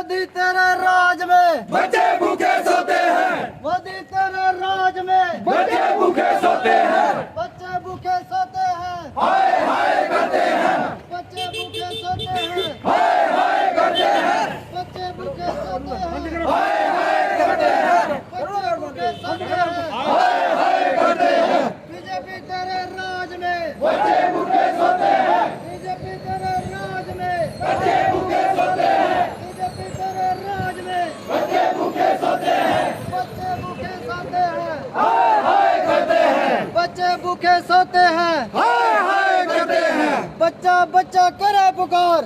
मोदी तेरे राज में बच्चे भूखे सोते हैं, मोदी तेरे राज में बच्चे भूखे सोते हैं, बच्चे भूखे सोते हैं, हाय हाय करते हैं, बच्चे भूखे सोते हैं, हाय हाय करते हैं, बच्चे भूखे सोते हैं, हाय हाय करते हैं, बच्चे भूखे सोते हैं, हाय हाय करते हैं, बीजेपी तेरे राज में बच्चे भूखे सोते हैं, बीजेपी तेरे राज में बच्चे भूखे सोते हैं, बीजेपी तेरे राज में बच्चे भूखे सोते हैं, बच्चे भूखे सोते हैं, हाय हाय करते हैं, बच्चे भूखे सोते हैं, हाय हाय करते हैं, बच्चा बच्चा करे पुकार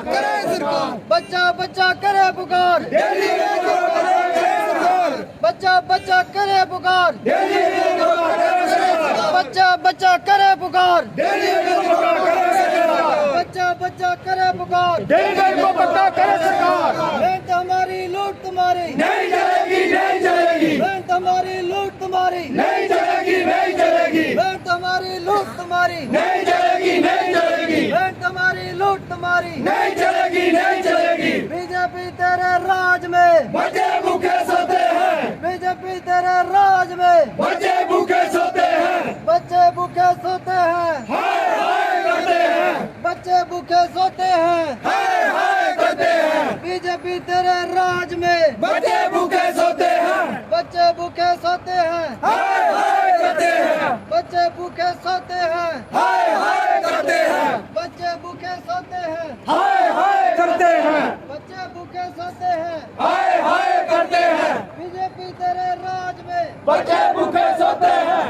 करे सरकार, बच्चा बच्चा करे पुकार दिल्ली में जो करे सरकार, बच्चा बच्चा करे पुकार दिल्ली में जो करे सरकार, बच्चा बच्चा करे पुकार दिल्ली में जो करे सरकार, बच्चा बच्चा करे पुकार दिल्ली को पक्का करे सरकार, बैंक हमारी लूट तुम्हारी नहीं चलेगी नहीं चलेगी, बैंक हमारी लूट तुम्हारी नहीं चलेगी नहीं चलेगी, बैंक हमारी लूट तुम्हारी नहीं चलेगी नहीं चलेगी, बैंक हमारी लूट तुम्हारी नहीं चलेगी नहीं चलेगी, बीजेपी तेरे राज में बच्चे भूखे सोते हैं, बीजेपी तेरे राज में बच्चे भूखे सोते हैं, बच्चे भूखे सोते हैं, हाय हाय करते हैं, बच्चे भूखे सोते हैं, हाय हाय करते हैं, बीजेपी तेरे राज में बच्चे भूखे सोते हैं, बच्चे भूखे सोते हैं, हाय हाय करते हैं, बच्चे भूखे सोते हैं, हाय हाय करते हैं, बच्चे भूखे सोते हैं, हाय हाय करते हैं, बच्चे भूखे सोते हैं, हाय हाय करते हैं, बीजेपी तेरे राज में बच्चे भूखे सोते हैं,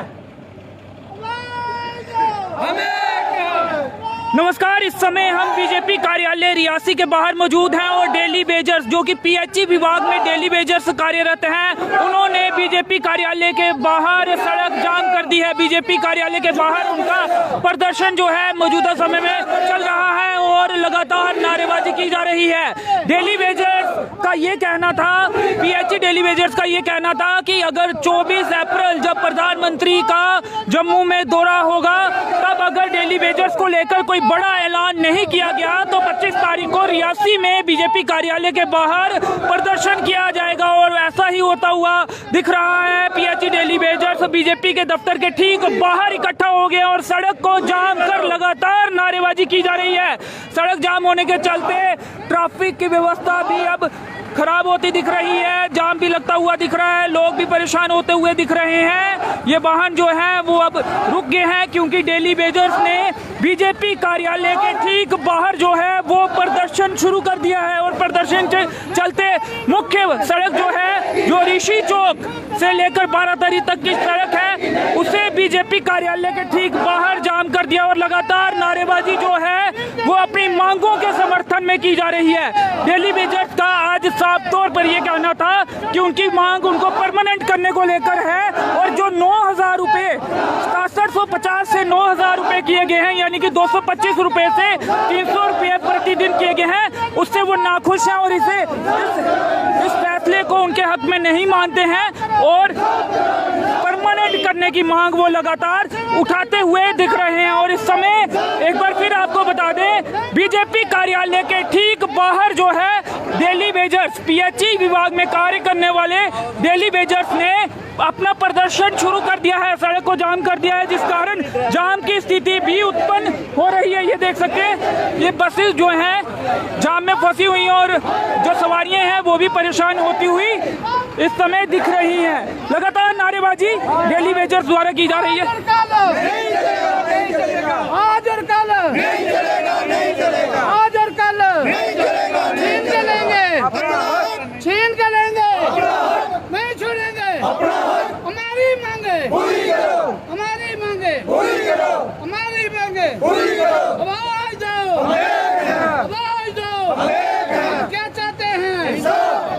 हमें नमस्कार। इस समय हम बीजेपी कार्यालय रियासी के बाहर मौजूद हैं और डेली वेजर्स जो कि पीएचई विभाग में डेली वेजर्स कार्यरत हैं, उन्होंने बीजेपी कार्यालय के बाहर सड़क जाम कर दी है। बीजेपी कार्यालय के बाहर उनका प्रदर्शन जो है मौजूदा समय में चल रहा है और लगातार नारेबाजी की जा रही है। डेली वेजर्स का ये कहना था, पीएचई डेली वेजर्स का ये कहना था कि अगर 24 अप्रैल जब प्रधानमंत्री का जम्मू में दौरा होगा तब अगर डेली वेजर्स को लेकर कोई बड़ा ऐलान नहीं किया गया तो 25 तारीख को रियासी में बीजेपी कार्यालय के बाहर प्रदर्शन किया जाएगा। और ऐसा ही होता हुआ दिख रहा है। पीएचई डेली वेजर्स बीजेपी के दफ्तर के ठीक बाहर इकट्ठा हो गए और सड़क को जाम कर लगातार नारेबाजी की जा रही है। सड़क जाम होने के चलते ट्रैफिक की व्यवस्था भी अब खराब होती दिख रही है, जाम भी लगता हुआ दिख रहा है, लोग भी परेशान होते हुए दिख रहे हैं। ये वाहन जो है वो अब रुक गए हैं क्योंकि डेली वेजर्स ने बीजेपी कार्यालय के ठीक बाहर जो है वो प्रदर्शन शुरू कर दिया है। और प्रदर्शन के चलते मुख्य सड़क जो है, जो ऋषि चौक से लेकर 12 तक की सड़क है, उसे बीजेपी कार्यालय के ठीक बाहर जाम कर दिया और लगातार नारेबाजी जो है वो अपनी मांगों के समर्थन में की जा रही है। डेली वेजर्स का आज साफ तौर पर यह कहना था कि उनकी मांग उनको परमानेंट करने को लेकर है और जो 9,000 रुपए 6750 से 9,000 रुपए किए गए हैं, यानी कि 225 रुपए से 300 रुपए प्रतिदिन किए गए हैं, उससे वो नाखुश हैं और इस फैसले को उनके हक में नहीं मानते हैं और परमानेंट करने की मांग वो लगातार उठाते हुए दिख रहे हैं। और इस समय एक बार फिर आपको बता दें, बीजेपी कार्यालय के ठीक बाहर जो है डेली वेजर्स, पीएचई विभाग में कार्य करने वाले डेली वेजर्स ने अपना प्रदर्शन शुरू कर दिया है, सड़क को जाम कर दिया है, जिस कारण जाम की स्थिति भी उत्पन्न हो रही है। ये देख सकते हैं, ये बसेस जो हैं जाम में फंसी हुई हैं और जो सवारियां हैं वो भी परेशान होती हुई इस समय दिख रही हैं। लगातार नारेबाजी डेली वेजर्स द्वारा की जा रही है। आज और कल नहीं चलेगा नहीं चलेगा, आज और कल नहीं चलेगा नहीं छीन के लेंगे, छीन के लेंगे, नहीं छोड़ेंगे। हमारी मांगे पूरी करो, हमारी मांगे पूरी करो, हमारी मांगे पूरी करो, अब आ जाओ, अब आ जाओ। हम क्या चाहते हैं,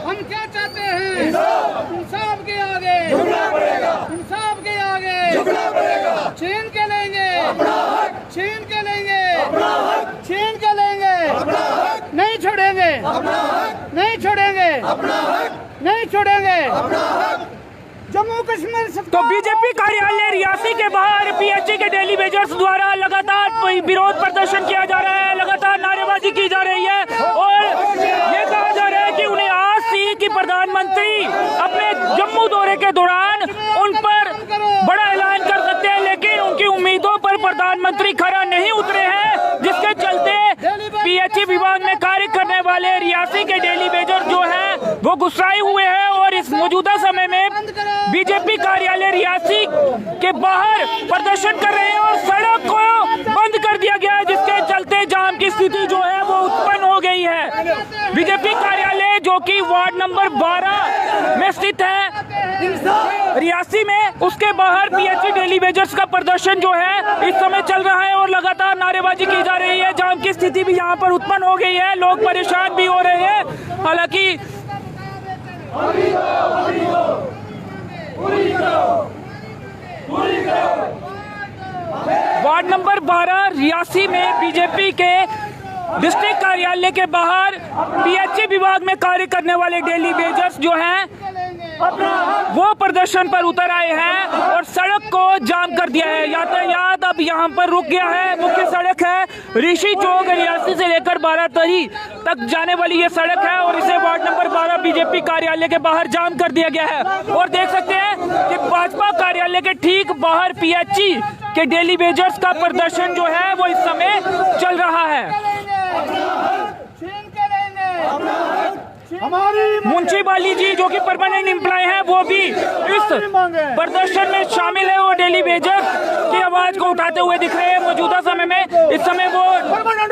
हम क्या चाहते हैं, इंसाफ के आगे झुकना पड़ेगा, इंसाफ के आगे झुकना पड़ेगा, छीन के लेंगे, छीन के लेंगे, छीन के लेंगे, नहीं छोड़ेंगे, नहीं छोड़ेंगे, नहीं छोड़ेंगे। जम्मू कश्मीर तो बीजेपी कार्यालय रियासी के बाहर पीएचई के डेली वेजर्स द्वारा लगातार विरोध प्रदर्शन किया जा रहा है, लगातार नारेबाजी की जा रही है और ये के दौरान उन पर बड़ा ऐलान कर सकते हैं, लेकिन उनकी उम्मीदों पर प्रधानमंत्री खरा नहीं उतरे हैं, जिसके चलते पीएचई विभाग में कार्य करने वाले रियासी के डेली वेजर जो है वो गुस्साए हुए हैं और इस मौजूदा समय में बीजेपी कार्यालय रियासी के बाहर प्रदर्शन कर रहे हैं और सड़क को बंद कर दिया गया है, जिसके चलते जाम की स्थिति जो है वो उत्पन्न हो गई है। बीजेपी कार्यालय जो कि वार्ड नंबर 12 में स्थित है रियासी में, उसके बाहर पीएचई डेली वेजर्स का प्रदर्शन जो है इस समय चल रहा है और लगातार नारेबाजी की जा रही है। जाम की स्थिति भी यहाँ पर उत्पन्न हो गई है, लोग परेशान भी हो रहे हैं। हालांकि वार्ड नंबर 12 रियासी में बीजेपी के डिस्ट्रिक्ट कार्यालय के बाहर पीएचई विभाग में कार्य करने वाले डेली वेजर्स जो हैं वो प्रदर्शन पर उतर आए हैं और सड़क को जाम कर दिया है। यातायात अब यहाँ पर रुक गया है। मुख्य सड़क है ऋषि चौक रियासी से लेकर 12 तरी तक जाने वाली ये सड़क है और इसे वार्ड नंबर 12 बीजेपी कार्यालय के बाहर जाम कर दिया गया है। और देख सकते हैं कि भाजपा कार्यालय के ठीक बाहर पीएचई के डेली वेजर्स का प्रदर्शन जो है वो इस समय चल रहा है। मुंशी बाली जी जो कि परमानेंट एम्प्लॉय हैं वो भी इस प्रदर्शन में शामिल है और डेली वेजर की आवाज को उठाते हुए दिख रहे हैं। मौजूदा समय में इस समय वो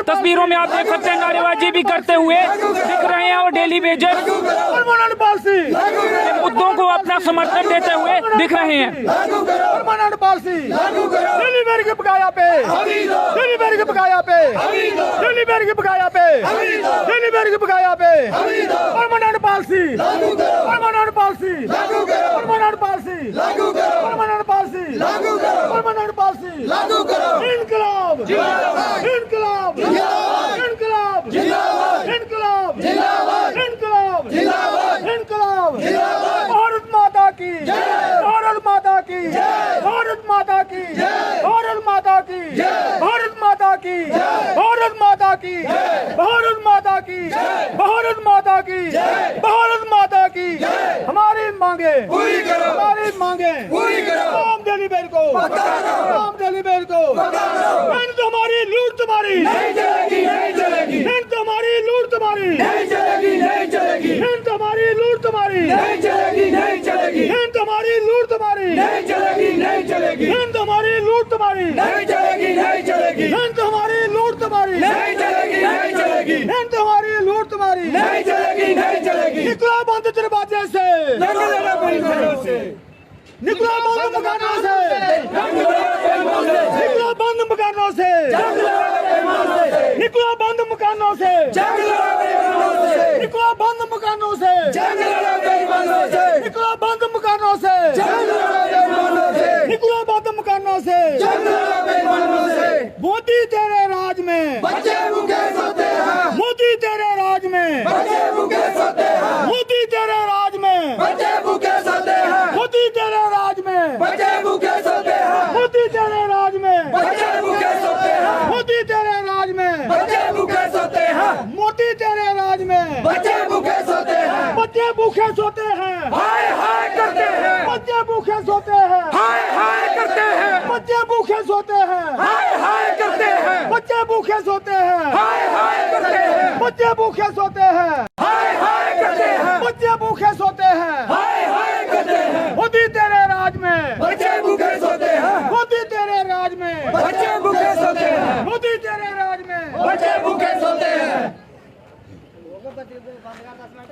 तस्वीरों में आप देख सकते हैं नारेबाजी भी करते हुए दिख रहे हैं और डेली वेजर मुद्दों को अपना समर्थन देते हुए दिख रहे हैं। परमानेंट पॉलिसी लागू करो, परमानेंट पॉलिसी लागू करो, परमानेंट पॉलिसी लागू करो, परमानेंट पॉलिसी लागू करो, परमानेंट पॉलिसी लागू करो। इनकलाब जिंदाबाद, इनकलाब जिंदाबाद, इनकलाब जिंदाबाद, इनकलाब जिंदाबाद, इनकलाब जिंदाबाद, इनकलाब जिंदाबाद। भारत माता की जय, भारत माता की जय, भारत माता की जय, भारत माता की जय, भारत माता की जय, भारत माता की जय, भारत माता की जय, भारत माता की जय, भारत माता की जय। हमारी मांगे पूरी करो, हमारी मांगे पूरी करो। राम दिलीबेर को राम दिलीबेर को हमारी लूट तुम्हारी नहीं चलेगी, नहीं चलेगी। हमारी लूट तुम्हारी नहीं चलेगी, नहीं चलेगी। हमारी लूट तुम्हारी नहीं चलेगी, नहीं चलेगी। हमारी लूट तुम्हारी नहीं चलेगी, नहीं चलेगी। हमारी लूट तुम्हारी नहीं चलेगी, नहीं चलेगी। हमारी लूट तुम्हारी नहीं चलेगी, नहीं चलेगी। हमारी लूट तुम्हारी नहीं चलेगी, नहीं चलेगी। निकला बंद दरवाजे से, निकला बंद मकानों से, निकला बंद मकानों से, निकला बंद मकानों से, निकला बंद मकानों से, निकला बंद मकानों से, निकला बंद मकानों से, निकला बंद मकानों से। मोदी तेरे राज में बच्चे भूखे सोते हैं, मोदी तेरे राज में बच्चे भूखे सोते हैं, मोदी तेरे राज में बच्चे भूखे सोते हैं, मोदी तेरे राज में बच्चे भूखे सोते हैं, मोदी तेरे राज में बच्चे भूखे सोते हैं, मोदी तेरे राज में बच्चे भूखे सोते हैं, मोदी तेरे राज में बच्चे भूखे सोते हैं, बच्चे भूखे सोते हैं, हाय हाय करते हैं, बच्चे भूखे सोते हैं, हाय हाय करते हैं, बच्चे भूखे सोते हैं, हाय हाय करते हैं, बच्चे भूखे सोते हैं, हाय हाय करते हैं, बच्चे भूखे सोते हैं, हाय हाय करते हैं, बच्चे भूखे सोते हैं, हाय हाय करते हैं। मोदी तेरे राज में बच्चे भूखे सोते हैं, मोदी तेरे राज में बच्चे भूखे सोते हैं, मोदी तेरे राज में बच्चे भूखे सोते हैं।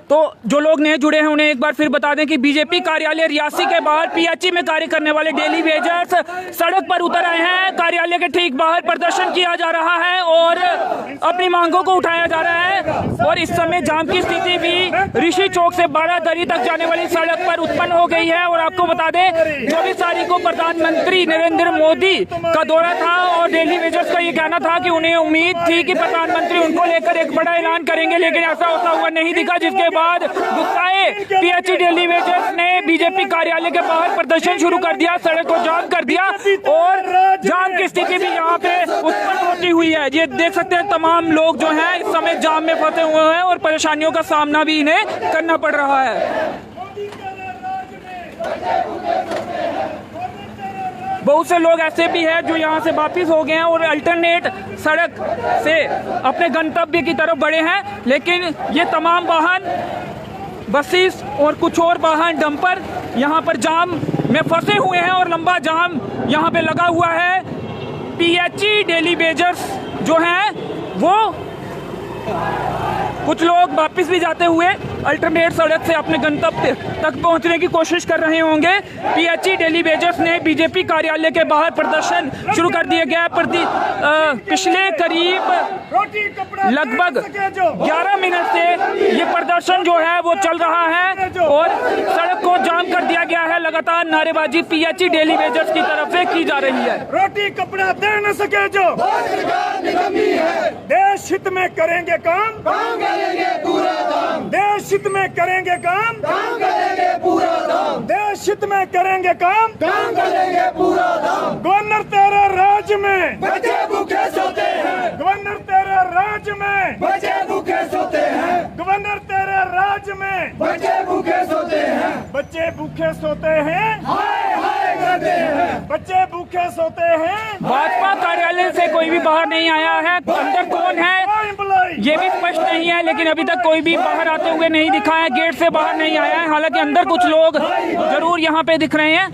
तो जो लोग नए जुड़े हैं उन्हें एक बार फिर बता दें कि बीजेपी कार्यालय रियासी के बाहर पीएचई में कार्य करने वाले डेली वेजर्स सड़क पर उतर आए हैं। कार्यालय के ठीक बाहर प्रदर्शन किया जा रहा है और अपनी मांगों को उठाया जा रहा है और इस समय जाम की स्थिति भी ऋषि चौक से 12 दरी तक जाने वाली सड़क पर उत्पन्न हो गई है। और आपको बता दें 24 तारीख को प्रधानमंत्री नरेंद्र मोदी का दौरा था और डेली वेजर्स का ये कहना था कि उन्हें उम्मीद थी कि प्रधानमंत्री उनको लेकर एक बड़ा ऐलान करेंगे, लेकिन ऐसा होता हुआ नहीं दिखा, जिसके बाद गुस्साए पीएचई डेली वेजर्स ने बीजेपी कार्यालय के बाहर प्रदर्शन शुरू कर दिया, सड़क को जाम कर दिया और जाम की स्थिति भी यहाँ पे उत्पन्न होती हुई है। ये देख सकते हैं तमाम लोग जो हैं इस समय जाम में फंसे हुए हैं और परेशानियों का सामना भी इन्हें करना पड़ रहा है। बहुत से लोग ऐसे भी हैं जो यहाँ से वापिस हो गए हैं और अल्टरनेट सड़क से अपने गंतव्य की तरफ बढ़े हैं, लेकिन ये तमाम वाहन बसेस और कुछ और वाहन डंपर यहाँ पर जाम में फंसे हुए हैं और लंबा जाम यहाँ पे लगा हुआ है। पीएचई डेली वेजर्स जो हैं वो कुछ लोग वापस भी जाते हुए अल्टरनेट सड़क से अपने गंतव्य तक पहुंचने की कोशिश कर रहे होंगे। पीएचई डेली वेजर्स ने बीजेपी कार्यालय के बाहर प्रदर्शन शुरू कर दिया गया। पिछले करीब लगभग 11 मिनट से ये प्रदर्शन जो है वो चल रहा है और सड़क को जाम कर दिया गया है। लगातार नारेबाजी पीएचई डेली वेजर्स की तरफ से की जा रही है। रोटी कपड़ा दे न सके जो देश हित में करेंगे काम करेंगे पूरा दाम, देश हित में करेंगे काम करेंगे पूरा दाम, देश हित में करेंगे काम करेंगे पूरा दाम। गवर्नर तेरे राज में बच्चे भूखे सोते हैं, गवर्नर तेरे राज में बच्चे भूखे सोते हैं, गवर्नर तेरे राज में बच्चे भूखे सोते हैं, बच्चे भूखे सोते हैं, हाय हाय करते हैं, बच्चे भूखे सोते हैं। भाजपा कार्यालय से कोई भी बाहर नहीं आया है। अंदर कौन है ये भी स्पष्ट नहीं है, लेकिन अभी तक कोई भी बाहर आते हुए नहीं दिखा है। गेट से बाहर नहीं आया है, हालांकि अंदर कुछ लोग जरूर यहाँ पे दिख रहे हैं।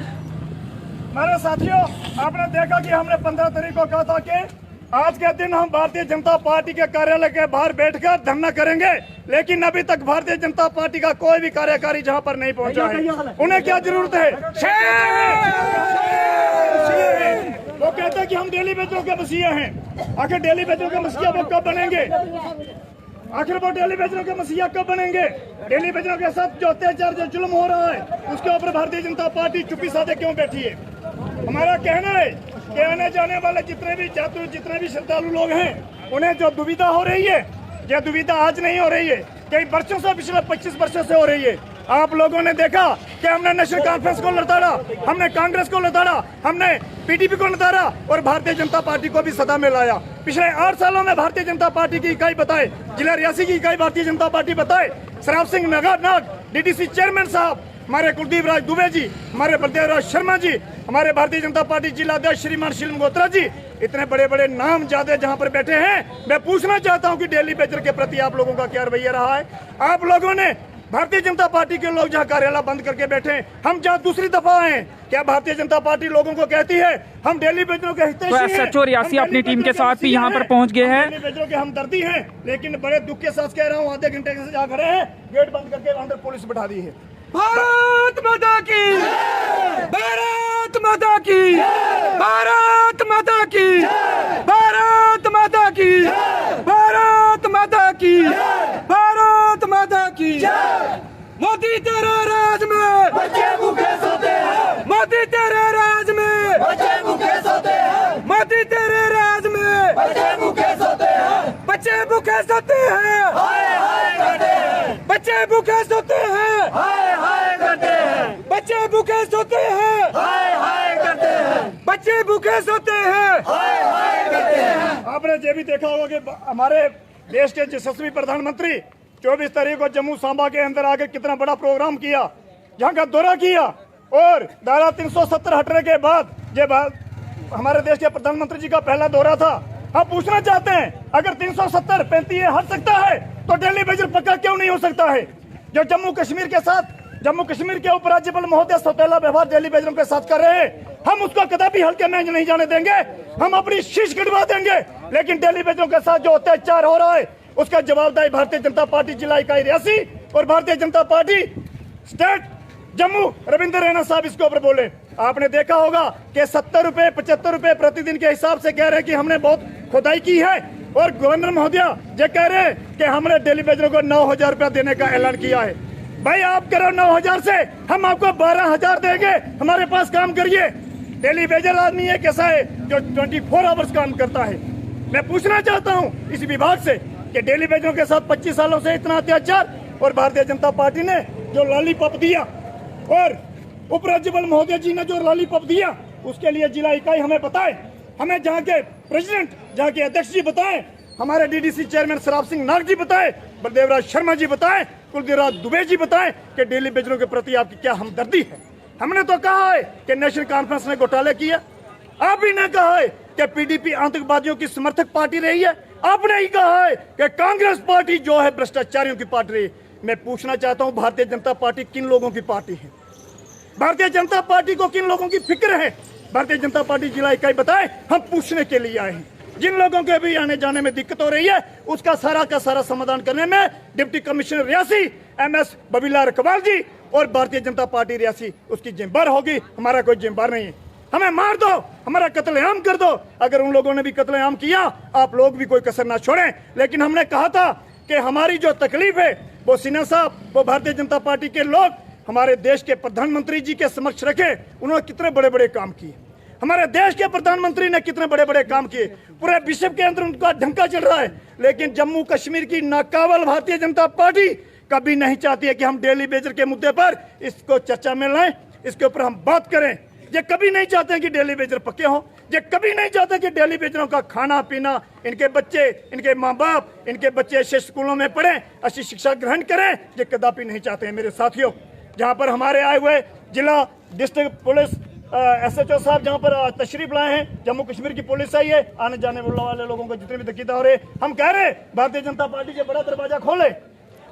मेरे साथियों, आपने देखा कि हमने 15 तारीख को कहा था कि आज के दिन हम भारतीय जनता पार्टी के कार्यालय के बाहर बैठकर धरना करेंगे, लेकिन अभी तक भारतीय जनता पार्टी का कोई भी कार्यकारी जहां पर नहीं पहुंचा है। उन्हें क्या जरूरत है? वो कहते हैं कि हम डेली वेजरों के मसीहा हैं। आखिर डेली वेजरों के मसीहा वो कब बनेंगे? आखिर वो डेली वेजरों के मसीहा कब बनेंगे? डेली वेजरों के साथ जो अत्याचार जो जुल्म हो रहा है उसके ऊपर भारतीय जनता पार्टी चुप्पी साधे क्यों बैठी है? हमारा कहना है कि आने जाने वाले जितने भी श्रद्धालु लोग हैं उन्हें जो दुविधा हो रही है, यह दुविधा आज नहीं हो रही है, कई वर्षों से, पिछले 25 वर्षों से हो रही है। आप लोगों ने देखा कि हमने नेशनल कॉन्फ्रेंस को लताड़ा, हमने कांग्रेस को लताड़ा, हमने पीडीपी को लताड़ा और भारतीय जनता पार्टी को भी सदा में लाया। पिछले 8 सालों में भारतीय जनता पार्टी की इकाई बताए, जिला रियासी की इकाई भारतीय जनता पार्टी बताए, शराब सिंह नाग, डीडीसी चेयरमैन साहब, हमारे कुलदीप राज दुबे जी, हमारे बलदेव राज शर्मा जी, हमारे भारतीय जनता पार्टी जिला अध्यक्ष श्रीमान शिल मल्होत्रा जी, इतने बड़े बड़े नाम ज्यादा जहां पर बैठे हैं। मैं पूछना चाहता हूं कि डेली वेजर के प्रति आप लोगों का क्या रवैया रहा है? आप लोगों ने, भारतीय जनता पार्टी के लोग जहां कार्यालय बंद करके बैठे हैं, हम जहां दूसरी दफा हैं, क्या भारतीय जनता पार्टी लोगों को कहती है हम डेली वेजरों के हितैषी हैं? सचो रियासी अपनी टीम के साथ भी यहाँ पर पहुँच गए हैं। डेली वेजरों के हमदर्दी हैं, लेकिन बड़े दुख के साथ कह रहा हूँ, आधे घंटे से जा खड़े हैं, गेट बंद करके अंदर पुलिस बैठा दी है। भारत माता की, भारत माता की, भारत माता की, भारत माता की, भारत माता की, भारत माता की। मोदी तेरे राज में बच्चे भूखे सोते हैं, मोदी तेरे राज में बच्चे भूखे सोते हैं, मोदी तेरे राज में बच्चे भूखे सोते हैं, बच्चे भूखे सोते हैं, हाय हाय करते हैं, बच्चे भूखे सोते हैं, हाय हाय करते हैं, बच्चे भूखे सोते हैं, हाय हाय करते हैं, बच्चे भूखे सोते हैं, हाय हाय करते हैं। आपने ये भी देखा होगा कि हमारे देश के यशस्वी प्रधानमंत्री 24 तारीख को जम्मू सांबा के अंदर आके कितना बड़ा प्रोग्राम किया, जहां का दौरा किया, और धारा 370 हटने के बाद ये हमारे देश के प्रधानमंत्री जी का पहला दौरा था। हम पूछना चाहते हैं, अगर 370 35 हट सकता है तो दिल्ली वेजर पक्का क्यों नहीं हो सकता है? जो जम्मू कश्मीर के साथ, जम्मू कश्मीर के उपराज्यपाल महोदय सौतेला व्यवहार दिल्ली वेजरों के साथ कर रहे हैं, हम उसको कदापि हल्के में नहीं जाने देंगे। हम अपनी शीश गिरवा देंगे, लेकिन दिल्ली वेजरों के साथ जो अत्याचार हो रहा है उसका जवाबदारी भारतीय जनता पार्टी जिला इकाई रियासी और भारतीय जनता पार्टी स्टेट जम्मू रविंद्र रैना साहब इसके ऊपर बोले। आपने देखा होगा कि 70 रुपए 75 रुपए प्रतिदिन के हिसाब से कह रहे हैं कि हमने बहुत खुदाई की है, और गवर्नर महोदय ये कह रहे हैं कि हमने डेली वेजरों को 9,000 रुपया देने का ऐलान किया है। भाई आप करो 9,000 से, हम आपको 12,000 देंगे, हमारे पास काम करिए। डेली वेजर आदमी है कैसा है जो 24 आवर्स काम करता है। मैं पूछना चाहता हूँ इस विभाग से कि डेली वेजरों के साथ 25 सालों से इतना अत्याचार, और भारतीय जनता पार्टी ने जो लॉलीपॉप दिया और उपराज्यपाल महोदय जी ने जो लॉलीपॉप दिया, उसके लिए जिला इकाई हमें बताए, हमें जहाँ के प्रेसिडेंट, जहाँ के अध्यक्ष जी बताए, हमारे डीडीसी चेयरमैन शराब सिंह नाग जी बताए, बलदेव राज शर्मा जी बताए, कुलदीप राज दुबे जी बताए कि डेली वेजरों के प्रति आपकी क्या हमदर्दी है। हमने तो कहा है कि नेशनल कॉन्फ्रेंस ने घोटाले किया, आप ही ने कहा है कि पीडीपी आतंकवादियों की समर्थक पार्टी रही है, आपने ही कहा है कि कांग्रेस पार्टी जो है भ्रष्टाचारियों की पार्टी रही। मैं पूछना चाहता हूं, भारतीय जनता पार्टी किन लोगों की पार्टी है? भारतीय जनता पार्टी को किन लोगों की फिक्र है? भारतीय जनता पार्टी जिला इकाई बताए, हम पूछने के लिए आए हैं। जिन लोगों के भी आने जाने में दिक्कत हो रही है उसका सारा का सारा समाधान करने में डिप्टी कमिश्नर रियासी MS बबीला रकबाल जी और भारतीय जनता पार्टी रियासी उसकी जिम्मेदार होगी, हमारा कोई जिम्मेदार नहीं है। हमें मार दो, हमारा कत्लेआम कर दो, अगर उन लोगों ने भी कत्लेआम किया आप लोग भी कोई कसर ना छोड़ें। लेकिन हमने कहा था कि हमारी जो तकलीफ है वो सिन्हा साहब, वो भारतीय जनता पार्टी के लोग हमारे देश के प्रधानमंत्री जी के समक्ष रखे। उन्होंने कितने बड़े बड़े काम किए, हमारे देश के प्रधानमंत्री ने कितने बड़े बड़े काम किए, पूरे विश्व के अंदर उनका ढंका चल रहा है। लेकिन जम्मू कश्मीर की नाकाबल भारतीय जनता पार्टी कभी नहीं चाहती है कि हम डेली वेजर के मुद्दे पर इसको चर्चा में लाएं, इसके ऊपर हम बात करें। ये कभी नहीं चाहते कि डेली वेजर पक्के हों, ये कभी नहीं चाहते कि डेली वेजरों का खाना पीना, इनके बच्चे, इनके माँ बाप, इनके बच्चे अच्छे स्कूलों में पढ़ें, अच्छी शिक्षा ग्रहण करें, ये कदापि नहीं चाहते हैं। मेरे साथियों, जहाँ पर हमारे आए हुए जिला डिस्ट्रिक्ट पुलिस SHO साहब जहाँ पर तशरीफ लाए हैं, जम्मू कश्मीर की पुलिस आई है, आने जाने वाले लोगों को जितने भी दिक्कत हो रहे, हम कह रहे भारतीय जनता पार्टी के बड़ा दरवाजा खोले,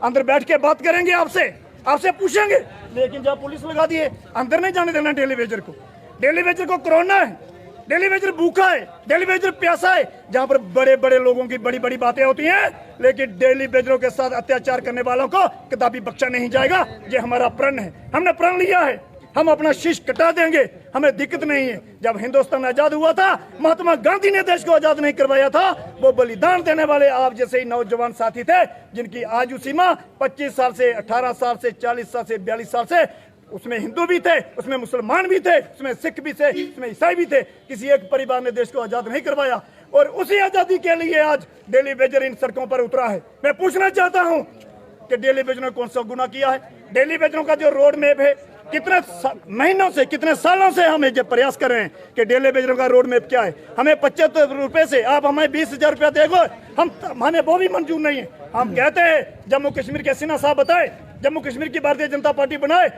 अंदर बैठ के बात करेंगे, आपसे पूछेंगे। लेकिन जब पुलिस लगा दिए, अंदर नहीं जाने देना डेली वेजर को। डेली वेजर को कोरोना है, डेली वेजर भूखा है, डेली वेजर प्यासा है। जहाँ पर बड़े बड़े लोगों की बड़ी बड़ी बातें होती हैं, लेकिन डेली वेजरों के साथ अत्याचार करने वालों को कदापि बख्शा नहीं जाएगा। ये हमारा प्रण है, हमने प्रण लिया है, हम अपना शीश कटा देंगे, हमें दिक्कत नहीं है। जब हिंदुस्तान आजाद हुआ था, महात्मा गांधी ने देश को आजाद नहीं करवाया था, वो बलिदान देने वाले आप जैसे ही नौजवान साथी थे, जिनकी आयु सीमा 25 साल से 18 साल से 40 साल से 42 साल से, उसमें हिंदू भी थे, उसमें मुसलमान भी थे, उसमें सिख भी थे, उसमें ईसाई भी थे। किसी एक परिवार ने देश को आजाद नहीं करवाया और उसी आजादी के लिए आज डेली वेजर इन सड़कों पर उतरा है। मैं पूछना चाहता हूं कि डेली वेजरों ने कौन सा गुनाह किया है? डेली वेजरों का जो रोड मैप है, कितने महीनों से, कितने सालों से हम ये प्रयास कर रहे हैं कि डेली वेजरों का रोड मैप क्या है। हमें 75 रुपए से आप हमें 20,000 रुपया देगो, हमें वो भी मंजूर नहीं है। हम कहते हैं जम्मू कश्मीर के सिन्हा साहब बताए, जम्मू कश्मीर की भारतीय जनता पार्टी बनाए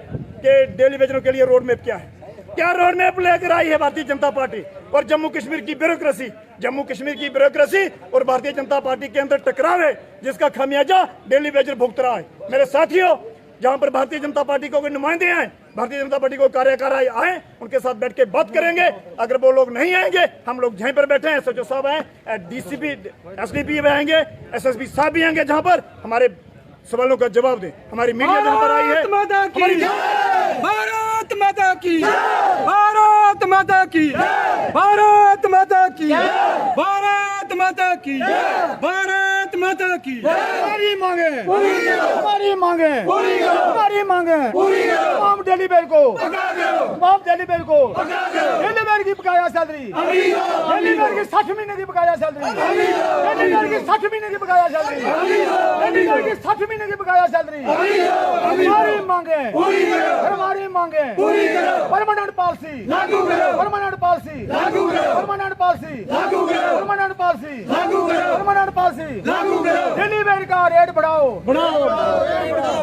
कि डेली वेजरों के लिए रोड मैप क्या है, क्या रोड मैप लेकर आई है भारतीय जनता पार्टी। और जम्मू कश्मीर की ब्यूरोक्रेसी, जम्मू कश्मीर की ब्यूरोक्रेसी और भारतीय जनता पार्टी के अंदर टकराव है, जिसका खामियाजा डेली वेजर भुगत रहा है। मेरे साथियों, जहां पर भारतीय जनता पार्टी को कोई नुमाइंदे हैं, भारतीय जनता पार्टी को कार्यकर्ता आए, उनके साथ बैठ के बात करेंगे। अगर वो लोग नहीं आएंगे, हम लोग जहीं पर बैठे हैं, SHO साहब हैं, DCP SDP आएंगे, SSP साहब भी आएंगे, जहां पर हमारे सवालों का जवाब दें। हमारी मीडिया जहां पर आई है, भारत माता की, भारत माता की, भारत माता की, भारत माता की, भारत माता की। हमारी मांगे, हमारी मांगे, हमारी मांगे, तमाम डेली बेल को, तमाम डेली बेल को, डेली बेल की बकाया सैलरी, डेली बेल की 60 महीने की बकाया सैलरी, डेली बेल की 60 महीने की बकाया सैलरी, डेली बेल की 60 महीने की बकाया सैलरी। हमारी मांगे, हमारी मांगे, परमानेंट पॉलिसी लागू करो, परमानेंट पॉलिसी लागू करो, परमानेंट पॉलिसी लागू करो, परमानेंट पॉलिसी लागू करो, परमानेंट पॉलिसी लागू करो। डेली वेज का रेट बढ़ाओ,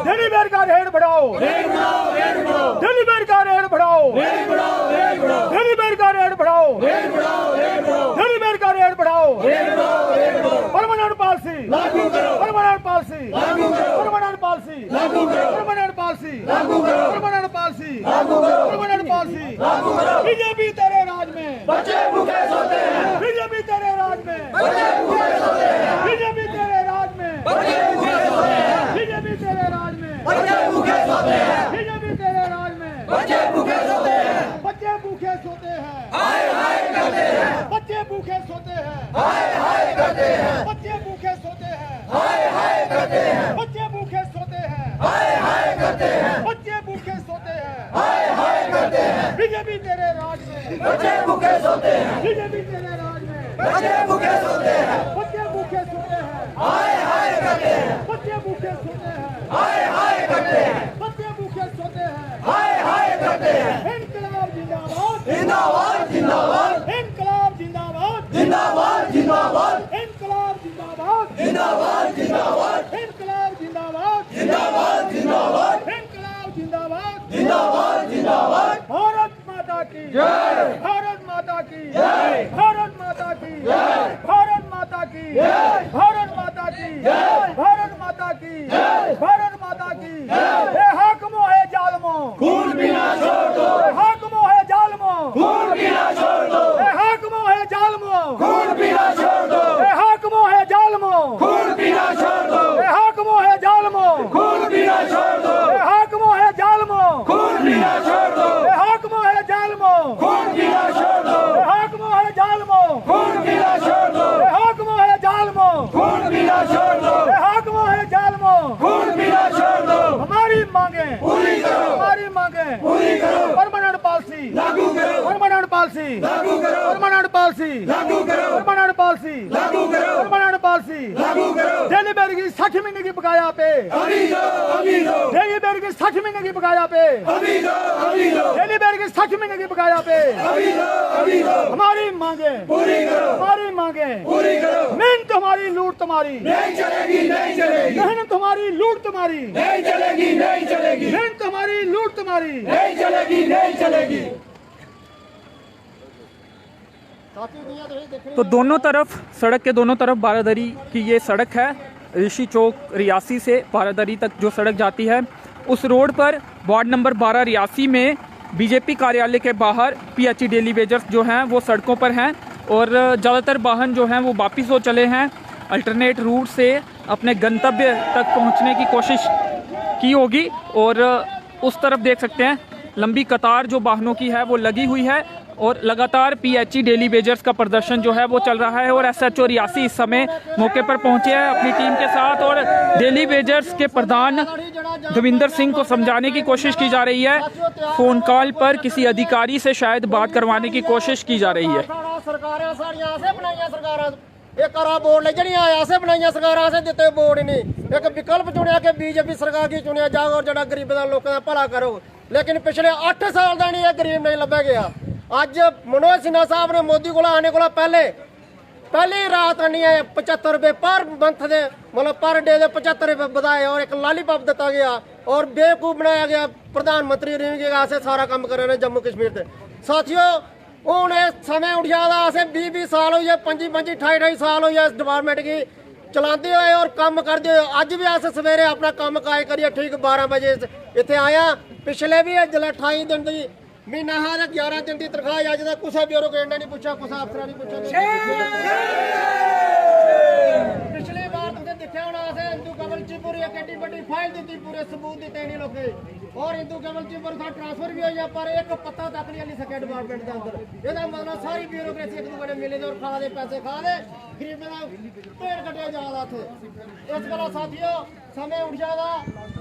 डेली वेज का रेट बढ़ाओ, डेली वेज का रेट बढ़ाओ, डेली वेज का रेट बढ़ाओ, डेली वेज का रेट बढ़ाओ, परमानेंट पॉलिसी लागू करो, परमानेंट पॉलिसी लागू करो, परमानेंट पॉलिसी लागू करो, परमानेंट पॉलिसी लागू करो, परमानेंट पॉलिसी लागू करो, परमानेंट पॉलिसी लागू करो। बीजेपी तेरे राज में बच्चे भूखे सोते हैं, बीजेपी तेरे राज में बच्चे भूखे सोते हैं, बीजेपी तेरे राज में बच्चे भूखे सोते हैं, बीजेपी तेरे राज में बच्चे भूखे सोते हैं, बीजेपी तेरे राज में बच्चे भूखे सोते हैं, बच्चे भूखे सोते हैं, हाय हाय करते हैं, बच्चे भूखे सोते हैं, हाय हाय करते हैं, बच्चे भूखे सोते हैं, हाय हाय करते हैं, बच्चे भूखे सोते हैं, हाय हाय करते हैं, बच्चे भूखे सोते हैं, हाय हाय करते हैं। बीजेपी तेरे राज में बच्चे भूखे सोते हैं, बीजेपी तेरे राज में बच्चे भूखे सोते हैं, बच्चे भूखे सोते हैं, हाय हाय करते हैं, बच्चे भूखे सोते हैं, हाय हाय करते हैं, बच्चे भूखे सोते हैं, हाय हाय करते हैं। इनकलाब जिंदाबाद, जिंदाबाद, जिंदाबाद, इनकलाब जिंदाबाद, जिंदाबाद, जिंदाबाद, इनकलाब जिंदाबाद, जिंदाबाद, जिंदाबाद, इनकलाब जिंदाबाद, जिंदाबाद, जिंदाबाद, इनकलाब जिंदाबाद, जिंदाबाद, जिंदाबाद। जय, भारत माता की जय, भारत माता की जय, भारत माता की जय, भारत माता की जय, भारत माता की जय, भारत माता की जय। हे हाकिमों है जालिमों, खून पीना छोड़ दो। हे हाकिमों है जालिमों, खून पीना छोड़ दो। हे हाकिमों है जालिमों, खून पीना छोड़ दो। हे हाकिमों है जालिमों, खून पीना छोड़ दो। हे हाकिमों है जालिमों, खून पीना छोड़ दो। हे हाकिमों है जालिमों, खून पीना छोड़ दो। हे हाकिमों है जालिमों, खून पीना छोड़ दो। हे हाकिमों है जालिमों, खून पीना छोड़ दो। हे हाकिमों है जालिमों, खून पीना छोड़ दो। हे हाकिमों है जालिमों, खून पीना छोड़ दो। हमारी मांगे पूरी करो, हमारी मांगे पूरी करो। परमानेंट पॉलिसी लागू करो, परमानेंट पॉलिसी लागू करो, परमानेंट पॉलिसी लागू करो, परमानेंट पॉलिसी लागू करो, परमानेंट पॉलिसी लागू करो। डेली बेर की 60 महीने की बकाया पे अभी दो, अभी दो। डेली बेर की 60 महीने की बकाया पे अभी दो, अभी दो। डेली बेर की 60 महीने की बकाया पे अभी दो, अभी दो। हमारी मांगे पूरी करो, हमारी मांगे पूरी करो। मेहनत हमारी, लूट तुम्हारी नहीं चलेगी, नहीं चलेगी। मेहनत हमारी, लूट तुम्हारी नहीं चलेगी, नहीं चलेगी। मेहनत हमारी, लूट तुम्हारी नहीं चलेगी, नहीं चलेगी। तो दोनों तरफ, सड़क के दोनों तरफ बारादरी की ये सड़क है। ऋषि चौक रियासी से बारादरी तक जो सड़क जाती है, उस रोड पर वार्ड नंबर 12 रियासी में बीजेपी कार्यालय के बाहर पीएचई डेली वेजर्स जो हैं वो सड़कों पर हैं और ज़्यादातर वाहन जो हैं वो वापस हो चले हैं। अल्टरनेट रूट से अपने गंतव्य तक पहुंचने की कोशिश की होगी और उस तरफ देख सकते हैं लंबी कतार जो वाहनों की है वो लगी हुई है और लगातार पीएचई डेली वेजर्स का प्रदर्शन जो है वो चल रहा है। और एसएचओ रियासी इस समय मौके पर पहुंचे हैं अपनी टीम के साथ और डेली वेजर्स के प्रधान दविंदर सिंह को समझाने की कोशिश की जा रही है। फोन कॉल पर किसी अधिकारी से शायद बात करवाने की कोशिश की जा रही है। एक बोर्ड ने जड़ियां ऐसे बनाइया सरकार ऐसे दिते बोर्ड नहीं, एक विकल्प चुनिया कि बीजेपी सरकार की चुनिया जाओ और जड़ा गरीब लोगों का भला करो। लेकिन पिछले 8 साल का नहीं गरीब नहीं लभा गया। अज मनोज सिन्हा साहब ने मोदी को आने को पहली रात नहीं है 75 रुपए पर मंथ दे मतलब पर डे दे 75 रुपए बताए और एक लॉलीपॉप दिता गया और बेवकूफ बनाया गया। प्रधानमंत्री ऐसे सारा काम कर रहे हैं जम्मू कश्मीर से। साथियों हूँ समय उठिया 20-20 साल हो 25-28 साल हो इस डिपार्टमेंट की चलाते हुए और काम करते हुए। अज भी अस सवेरे अपना काम काज करिए ठीक 12 बजे इतने आया। पिछले भी जिले 28 दिन की महीना है 11 दिन की तनख्वाह अज तक कुछ ब्यूरोक्रेट ने नहीं पूछा, कुछ अफसर नहीं पूछा। पिछली बार तुमने देखा होना हिंदू कमल चिपुर एक एडी बड़ी फाइल दी पूरे सबूत दिते नहीं लोग और हिंदू कमल चिपुर का ट्रांसफर भी हो पर एक पत्ता तक नहीं ले सके डिपार्टमेंट के अंदर। यदा मतलब सारी ब्यूरोक्रेसी एक दूसरे मिले और खा दे पैसे खा दे गरीब का पेड़ कटे जा रहा थे। इस गल साथियों समय उठ जाएगा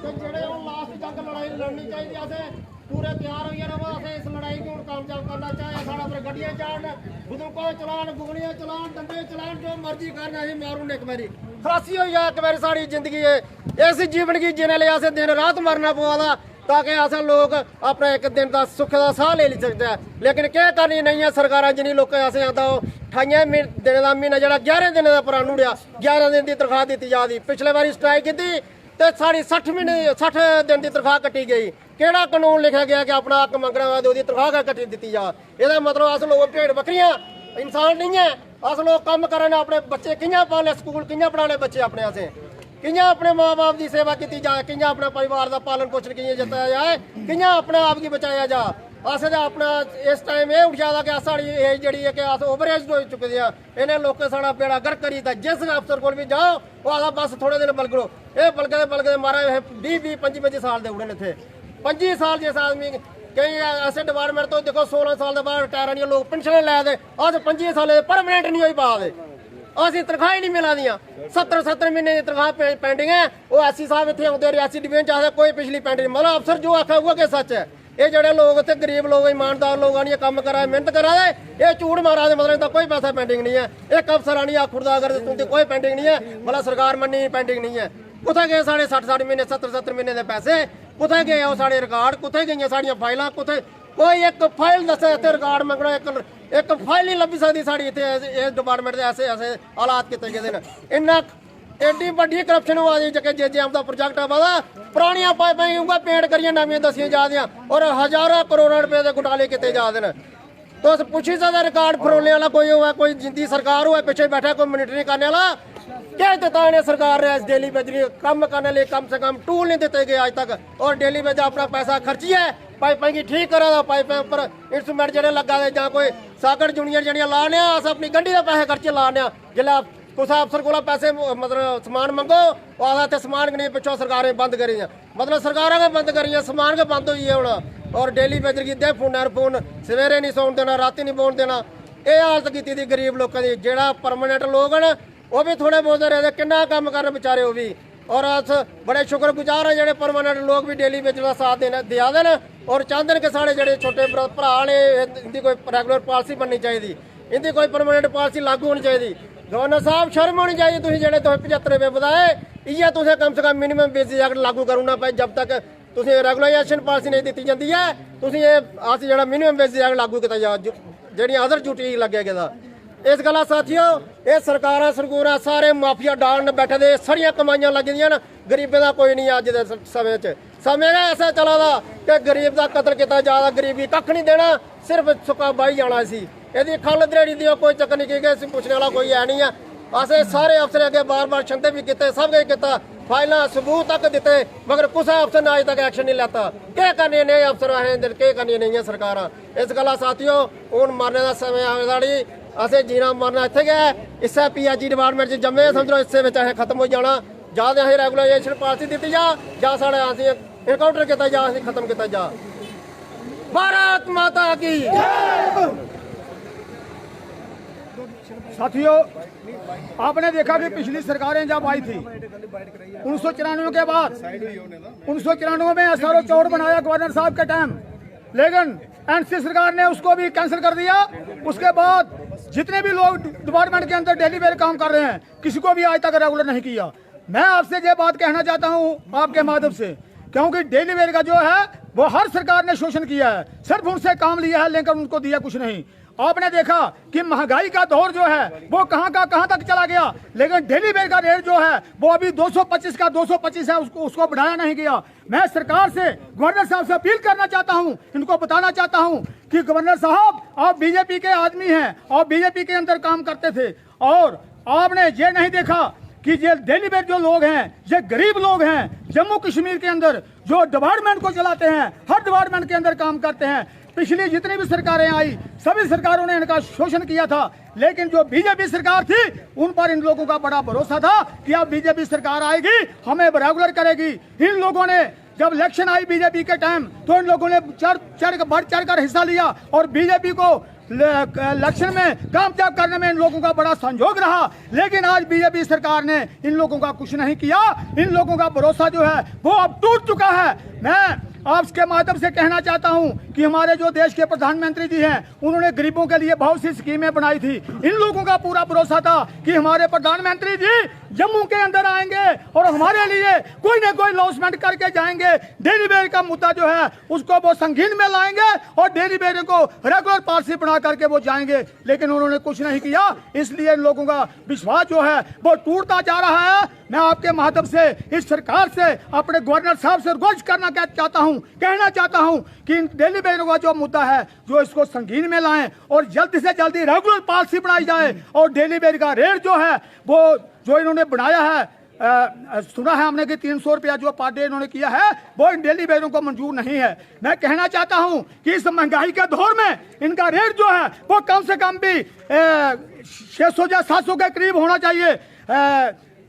तो जेडे हम लास्ट जंग लड़ाई लड़नी चाहिए असें पूरे तैयार हो रहो। असें इस लड़ाई को कामयाब करना चाहे साढ़ा पर गड्डियां चाड़न बंदूकों चलान गुगलियां चलान डंडे चलान जो मर्जी करना असें मारून एक बारी खलासी हो जाए। एक बारी साड़ी जिंदगी है इस जीवन की जीने लिए असें दिन रात मरना पवा ताकि असें लोग अपना एक दिन का सुख का साह ले सकते हैं। लेकिन क्या करनी नहीं है सरकार जिन्हें लोग असें आता 28 दिन का महीना जो 11 दिन का पुराना उड़िया 11 दिन की तनख्वाह दी जाती। पिछले बारी स्ट्राइक की तो साड़ी 60 दिन की तनख्वाह कटी गई। केड़ा कानून लिखा गया कि अपना हक मंगने वाले उसकी तनख्वाह कटी दी जा। यदा मतलब अस लोग भेड़ बकरियां इंसान नहीं है। अस लोग कम करने अपने बच्चे कियां पाले स्कूल कियां पढ़ाने बच्चे अपने असें कियां अपने माँ बाप की सेवा की जाए कियां अपने परिवार का पालन पोषण कियां जताया जाए कियां अपने आप की बचाया जा। अस अपना इस टाइम ये उठ जाता कि साड़ी एज जी है कि अस ओवर एज हो चुके हैं। इन्हें लोगों साड़ा बेड़ा गर्क करी जिस अफसर को भी जाओ वो आदा बस थोड़े दिन बलगो ये बलगते मारा 20-25 साल के उड़े इतने 25 साल जिस आदमी कई ऐसे डिपार्टमेंट तो देखो 16 साल के बाद रिटायर नहीं लोग पेंशन लै दे अस 25 साल परमानेंट नहीं हो पा दे असी तनख्वाह ही नहीं मिला दियाँ 70 महीने की तनख्वाह पेंडिंग है। वो एससी साहब इतने आते रियासी डिवीजन चाहते कोई पिछली पेंडिंग मतलब अफसर जो आखा हुआ कि सच है। ये जोड़े लोग थे गरीब लोग ईमानदार लोग आनी काम करा मेहनत करा दे ये झूठ मारा दे मतलब कोई पैसा पेंडिंग नहीं है। एक अफसर आनी आखुरदा अगर तुमकी कोई पेंडिंग नहीं है मतलब सरकार मनी पेंडिंग नहीं है। कुत्थे गए साढ़े 60 महीने 70 महीने के पैसे कुत्थे गए वो साढ़े रिकॉर्ड कुत्थे गई साड़ियां फाइलां कुत्थे कोई एक फाइल दसे इतने रिकॉर्ड मंगना एक फाइल नहीं लभी सकती साड़ी इतने इस डिपार्टमेंट के ऐसे हालात किए गए हैं। इन्ना एड्डी वड्डी करप्शन हुआ दी जे JM का प्रोजेक्ट आवा पुरानियां पाइपां उगा पेंट करिए नवियां दसियां जा रही और हज़ारों करोड़ों रुपए के घोटाले किए जा रहे हैं। तो पूछी ज्यादा रिकॉर्ड फरोलने वाला कोई हुआ, कोई जिंदी सरकार हुआ पीछे बैठा, कोई मॉनिटरिंग करने वाला क्या देता इन्हें सरकार ने डेली बेजरी कम करने लिए कम से कम टूल नहीं देते गए आज तक। और डेली बेज अपना पैसा खर्ची है पाइपें की ठीक करा दा, पाइपें उपर इंस्ट्रूमेंट जेडे लगा दे जां कोई साकड़ जुनियर जड़ियां लाने अस अपनी गड्डी दे पैसे खर्चे लाने जिल्लै कुछ अफसर को पैसे मतलब समान मंगो आखदा समान नहीं पिछों सरकारें बंद करी मतलब सरकारां गै बंद करी समान गै बंद होई है हुण। और डेली बेजर की दे फोन सवेरे नहीं सौन देना राती नहीं बोन देना, ये हालत की थी गरीब लोगों की। जेड़ा परमानेंट लोग हैं वो भी थोड़े बहुत रहे किन्ना कम करन बेचारे वो भी। और अस बड़े शुक्रगुजार हैं जेडे परमानेंट लोग भी डेली बेजर का साथ देना दिया देन और चाहते हैं कि साढ़े जेडे छोटे भरा ने इनकी कोई रेगुलर पॉलिसी बननी चाहिए, इनकी कोई परमानेंट पॉलिसी लागू होनी चाहिए। गवर्नर साहब शर्म होनी चाहिए, तुम जेडे 75 रुपये बधाए इयै तुसें कम से कम मिनिमम बेसिस एक्ट लागू करो ना पाए जब तक तुसें रेगुलेशन पॉलिसी नहीं दी जाती है। तुसें अस जेड़ा मिनिमम बेसिस एक्ट लागू किया जा जेड़ी अदर ड्यूटी लगे गेदा। इस गल्ला साथियों ये सरकारां सरकूरां सारे माफिया डाल न बैठे दे, सारियां कमाइयां लगी दियां न, गरीबें दा कोई नहीं अज दे समय च। समय ऐसा चला दा कि गरीब दा कतल किया जा रहा, गरीबी कख नहीं देना सिर्फ सुक्का बाही जाना सी। यदि खल दरेड़ी दी कोई चक्कर नहीं की पुछने वाला कोई है नहीं है। असें सारे अफसर अगे बार बार छंदे भी किते, सब कुछ किया, फाइलां सबूत तक दिते, मगर कुछ अफसर ने अज तक एक्शन नहीं लैता। क्या करने ने अफसर असें क्या करनी नहीं है सरकारां। इस गल्ला साथियों हूँ मरने का समय आवेदा नहीं, असें जीना मरना इत्थे गै इस्सै PIG डिपार्टमेंट च जम्मे समझो इस्से विच असें खत्म हो जाना। जां ते असें रेगुलेशन पॉलिसी दी जा जां साढ़े असें इनकाउंटर किया जा, असें खत्म किया जा। भारत माता की साथियों आपने देखा कि पिछली सरकारें जब आई थी 1994 के बाद 1994 में SRO चौड़ बनाया गवर्नर साहब के टाइम, लेकिन NC सरकार ने उसको भी कैंसिल कर दिया। उसके बाद जितने भी लोग डिपार्टमेंट के अंदर डेली वेयर काम कर रहे हैं किसी को भी आज तक रेगुलर नहीं किया। मैं आपसे ये बात कहना चाहता हूँ आपके माध्यम से, क्योंकि डेली वेयर का जो है वो हर सरकार ने शोषण किया है, सिर्फ उनसे काम लिया है लेकिन उनको दिया कुछ नहीं। आपने देखा कि महंगाई का दौर जो है वो कहां का कहां तक चला गया, लेकिन डेली वेयर का रेट जो है वो अभी 225 का 225 है, उसको बढ़ाया नहीं गया। मैं सरकार से गवर्नर साहब से अपील करना चाहता हूं, इनको बताना चाहता हूं कि गवर्नर साहब आप बीजेपी के आदमी हैं और बीजेपी के अंदर काम करते थे, और आपने ये नहीं देखा कि ये डेली वेयर जो लोग हैं ये गरीब लोग हैं, जम्मू कश्मीर के अंदर जो डिपार्टमेंट को चलाते हैं, हर डिपार्टमेंट के अंदर काम करते हैं। पिछली जितनी भी सरकारें आई सभी सरकारों ने इनका शोषण किया था, लेकिन जो बीजेपी सरकार थी उन पर इन लोगों का बड़ा भरोसा था कि अब बीजेपी सरकार आएगी हमें रेगुलर करेगी। इन लोगों ने जब इलेक्शन आई बीजेपी के टाइम तो इन लोगों ने बढ़ चढ़ कर हिस्सा लिया और बीजेपी को इलेक्शन में कामयाब करने में इन लोगों का बड़ा संयोग रहा। लेकिन आज बीजेपी सरकार ने इन लोगों का कुछ नहीं किया, इन लोगों का भरोसा जो है वो अब टूट चुका है। मैं आपके माध्यम से कहना चाहता हूं कि हमारे जो देश के प्रधानमंत्री जी हैं उन्होंने गरीबों के लिए बहुत सी स्कीमें बनाई थी। इन लोगों का पूरा भरोसा था कि हमारे प्रधानमंत्री जी जम्मू के अंदर आएंगे और हमारे लिए कोई ना कोई लॉन्चमेंट करके जाएंगे, डेली वेयर का मुद्दा जो है उसको वो संगीन में लाएंगे और डेली वेयर को रेगुलर पॉलिसी बना करके वो जाएंगे, लेकिन उन्होंने कुछ नहीं किया। इसलिए इन लोगों का विश्वास जो है वो टूटता जा रहा है। मैं आपके माध्यम से इस सरकार से अपने गवर्नर साहब से गुजारिश करना कहना चाहता हूं कि डेली वेयर का जो मुद्दा है जो इसको संगीन में लाएं और जल्दी से जल्दी रेगुलर पॉलिसी बनाई जाए और डेली वेयर का रेट जो है वो जो इन्होंने बनाया है सुना है हमने कि 300 रुपया जो पर डे इन्होंने किया है वो इन डेली वेयरों को मंजूर नहीं है। मैं कहना चाहता हूं कि इस महंगाई के दौर में इनका रेट जो है वो कम से कम भी 600 या 700 के करीब होना चाहिए।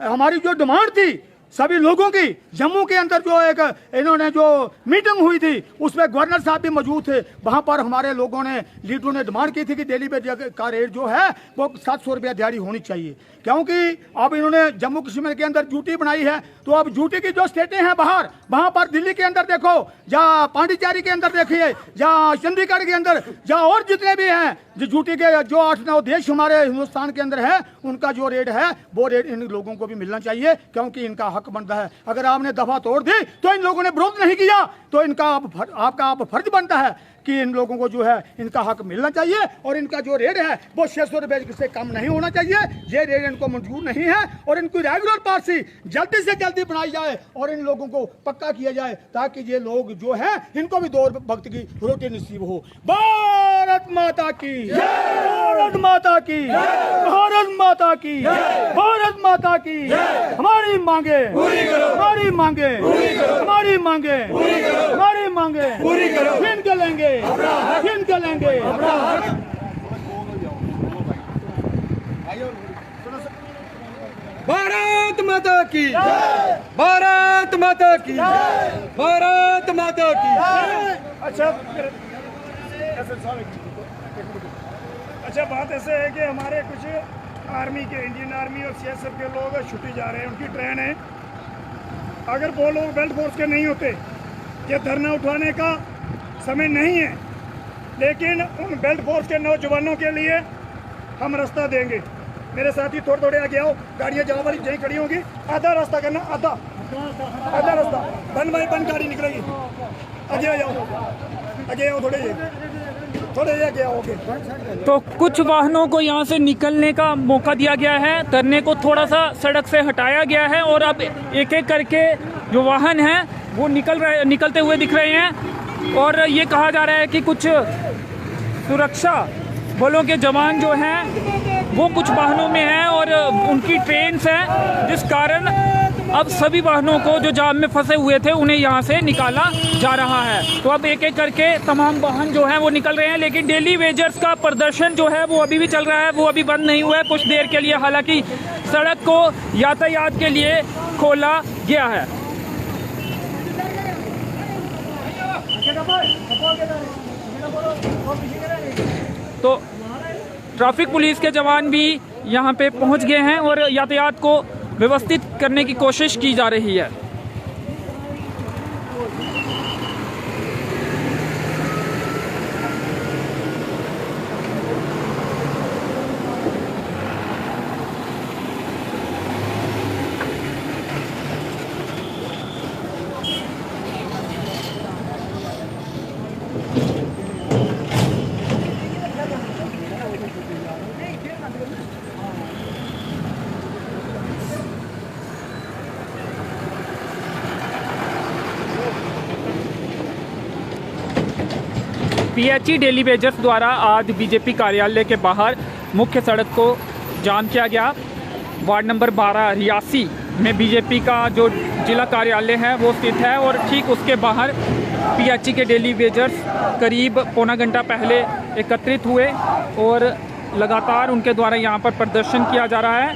हमारी जो डिमांड थी सभी लोगों की, जम्मू के अंदर जो एक इन्होंने जो मीटिंग हुई थी उसमें गवर्नर साहब भी मौजूद थे, वहां पर हमारे लोगों ने लीडरों ने डिमांड की थी कि डेली वेयर का रेट जो है वो 700 रुपया दिहाड़ी होनी चाहिए, क्योंकि अब इन्होंने जम्मू कश्मीर के अंदर ड्यूटी बनाई है। तो अब ड्यूटी की जो स्टेटें हैं बाहर, वहां पर दिल्ली के अंदर देखो या पांडिचेरी के अंदर देखिए या चंडीगढ़ के अंदर या और जितने भी हैं जो ड्यूटी के जो 8-9 देश हमारे हिंदुस्तान के अंदर है उनका जो रेट है वो रेट इन लोगों को भी मिलना चाहिए, क्योंकि इनका हक बनता है। अगर आपने दफा तोड़ दी तो इन लोगों ने विरोध नहीं किया तो इनका आपका फर्ज बनता है कि इन लोगों को जो है इनका हक मिलना चाहिए और इनका जो रेट है वो 600 रुपए से कम नहीं होना चाहिए। ये रेट इनको मंजूर नहीं है और इनकी रेगुलर पॉलिसी जल्दी से जल्दी बनाई जाए और इन लोगों को पक्का किया जाए ताकि ये लोग जो है इनको भी 2 वक्त की रोटी नसीब हो। भारत माता की, भारत माता की, भारत माता की, भारत माता की। हमारी मांगे पूरी करो, हमारी मांगे पूरी करो, हमारी मांगे पूरी करो, हमारी मांगे पूरी करो। छीन के लेंगे, छीन के लेंगे। भारत माता की, भारत माता की, भारत माता की। अच्छा बात ऐसे है कि हमारे कुछ आर्मी के, इंडियन आर्मी और सीएसएफ के लोग छुट्टी जा रहे हैं, उनकी ट्रेन है। अगर वो लोग बेल्ट फोर्स के नहीं होते, ये धरना उठाने का समय नहीं है, लेकिन उन बेल्ट फोर्स के नौजवानों के लिए हम रास्ता देंगे। मेरे साथी थोड़े थोड़े आगे आओ, गाड़ियाँ जहाँ वाली जहीं खड़ी होंगी, आधा रास्ता करना, आधा रास्ता बन भाई बन, गाड़ी निकलेगी। आगे आ जाओ, आगे आओ, थोड़े आगे आओगे। तो कुछ वाहनों को यहाँ से निकलने का मौका दिया गया है, धरने को थोड़ा सा सड़क से हटाया गया है और अब एक एक करके जो वाहन हैं वो निकलते हुए दिख रहे हैं। और ये कहा जा रहा है कि कुछ सुरक्षा बलों के जवान जो हैं वो कुछ वाहनों में हैं और उनकी ट्रेन्स हैं, जिस कारण अब सभी वाहनों को जो जाम में फंसे हुए थे उन्हें यहाँ से निकाला जा रहा है। तो अब एक एक करके तमाम वाहन जो हैं वो निकल रहे हैं, लेकिन डेली वेजर्स का प्रदर्शन जो है वो अभी भी चल रहा है, वो अभी बंद नहीं हुआ है कुछ देर के लिए। हालांकि सड़क को यातायात के लिए खोला गया है। तो ट्रैफिक पुलिस के जवान भी यहाँ पे पहुँच गए हैं और यातायात को व्यवस्थित करने की कोशिश की जा रही है। पीएचई डेली वेजर्स द्वारा आज बीजेपी कार्यालय के बाहर मुख्य सड़क को जाम किया गया। वार्ड नंबर 12 रियासी में बीजेपी का जो जिला कार्यालय है वो स्थित है और ठीक उसके बाहर पीएचई के डेली वेजर्स करीब पौना घंटा पहले एकत्रित हुए और लगातार उनके द्वारा यहाँ पर प्रदर्शन किया जा रहा है।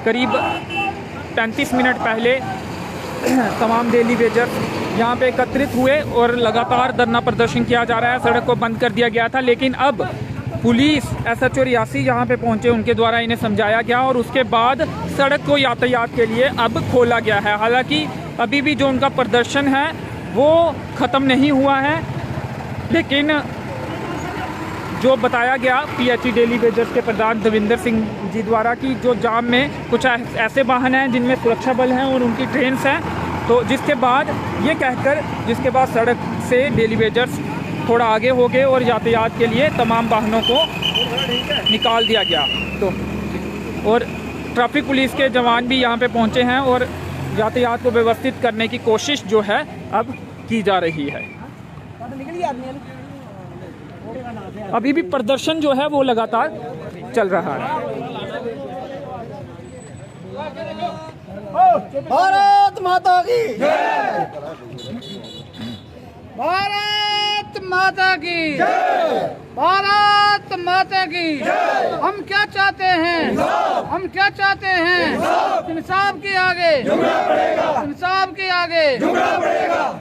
करीब 35 मिनट पहले तमाम डेली वेजर्स यहाँ पे एकत्रित हुए और लगातार धरना प्रदर्शन किया जा रहा है। सड़क को बंद कर दिया गया था, लेकिन अब पुलिस SHO रियासी यहाँ पे पहुँचे, उनके द्वारा इन्हें समझाया गया और उसके बाद सड़क को यातायात के लिए अब खोला गया है। हालांकि अभी भी जो उनका प्रदर्शन है वो ख़त्म नहीं हुआ है, लेकिन जो बताया गया पीएचई डेली वेजर्स के प्रधान देविंदर सिंह जी द्वारा कि जो जाम में कुछ ऐसे वाहन हैं जिनमें सुरक्षा बल हैं और उनकी ट्रेन्स हैं, तो जिसके बाद सड़क से डेली वेजर्स थोड़ा आगे हो गए और यातायात के लिए तमाम वाहनों को निकाल दिया गया। तो और ट्रैफिक पुलिस के जवान भी यहाँ पे पहुँचे हैं और यातायात को व्यवस्थित करने की कोशिश जो है अब की जा रही है। अभी भी प्रदर्शन जो है वो लगातार चल रहा है। भारत माता की, भारत माता की, भारत माता की। हम क्या चाहते हैं, हम क्या चाहते हैं? इंसाफ के आगे, इंसाफ के आगे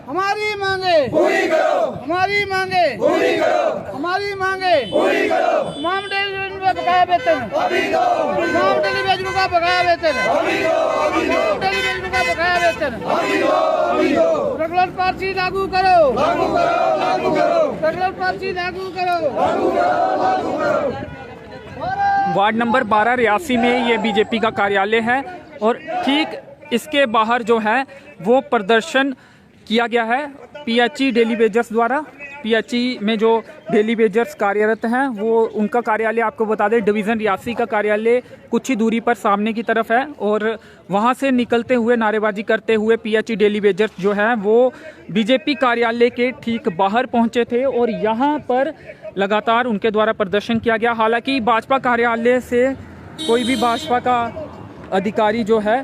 हमारी मांगे पूरी करो, हमारी मांगे पूरी करो, हमारी मांगे पूरी करो। तमाम डेलीवेजरों का बकाया वेतन, तमाम डेलीवेजरों का बकाया वेतन, तमाम डेलीवेजरों का बकाया वेतन। रेगुलर पर्ची लागू करो, रेगुलर पर्ची लागू करो। वार्ड नंबर 12 रियासी में ये बीजेपी का कार्यालय है और ठीक इसके बाहर जो है वो प्रदर्शन किया गया है पीएचई डेली वेजर्स द्वारा। पीएचई में जो डेली वेजर्स कार्यरत हैं वो उनका कार्यालय आपको बता दें डिवीज़न रियासी का कार्यालय कुछ ही दूरी पर सामने की तरफ है और वहां से निकलते हुए नारेबाजी करते हुए पीएचई डेली वेजर्स जो है वो बीजेपी कार्यालय के ठीक बाहर पहुंचे थे और यहाँ पर लगातार उनके द्वारा प्रदर्शन किया गया। हालांकि भाजपा कार्यालय से कोई भी भाजपा का अधिकारी जो है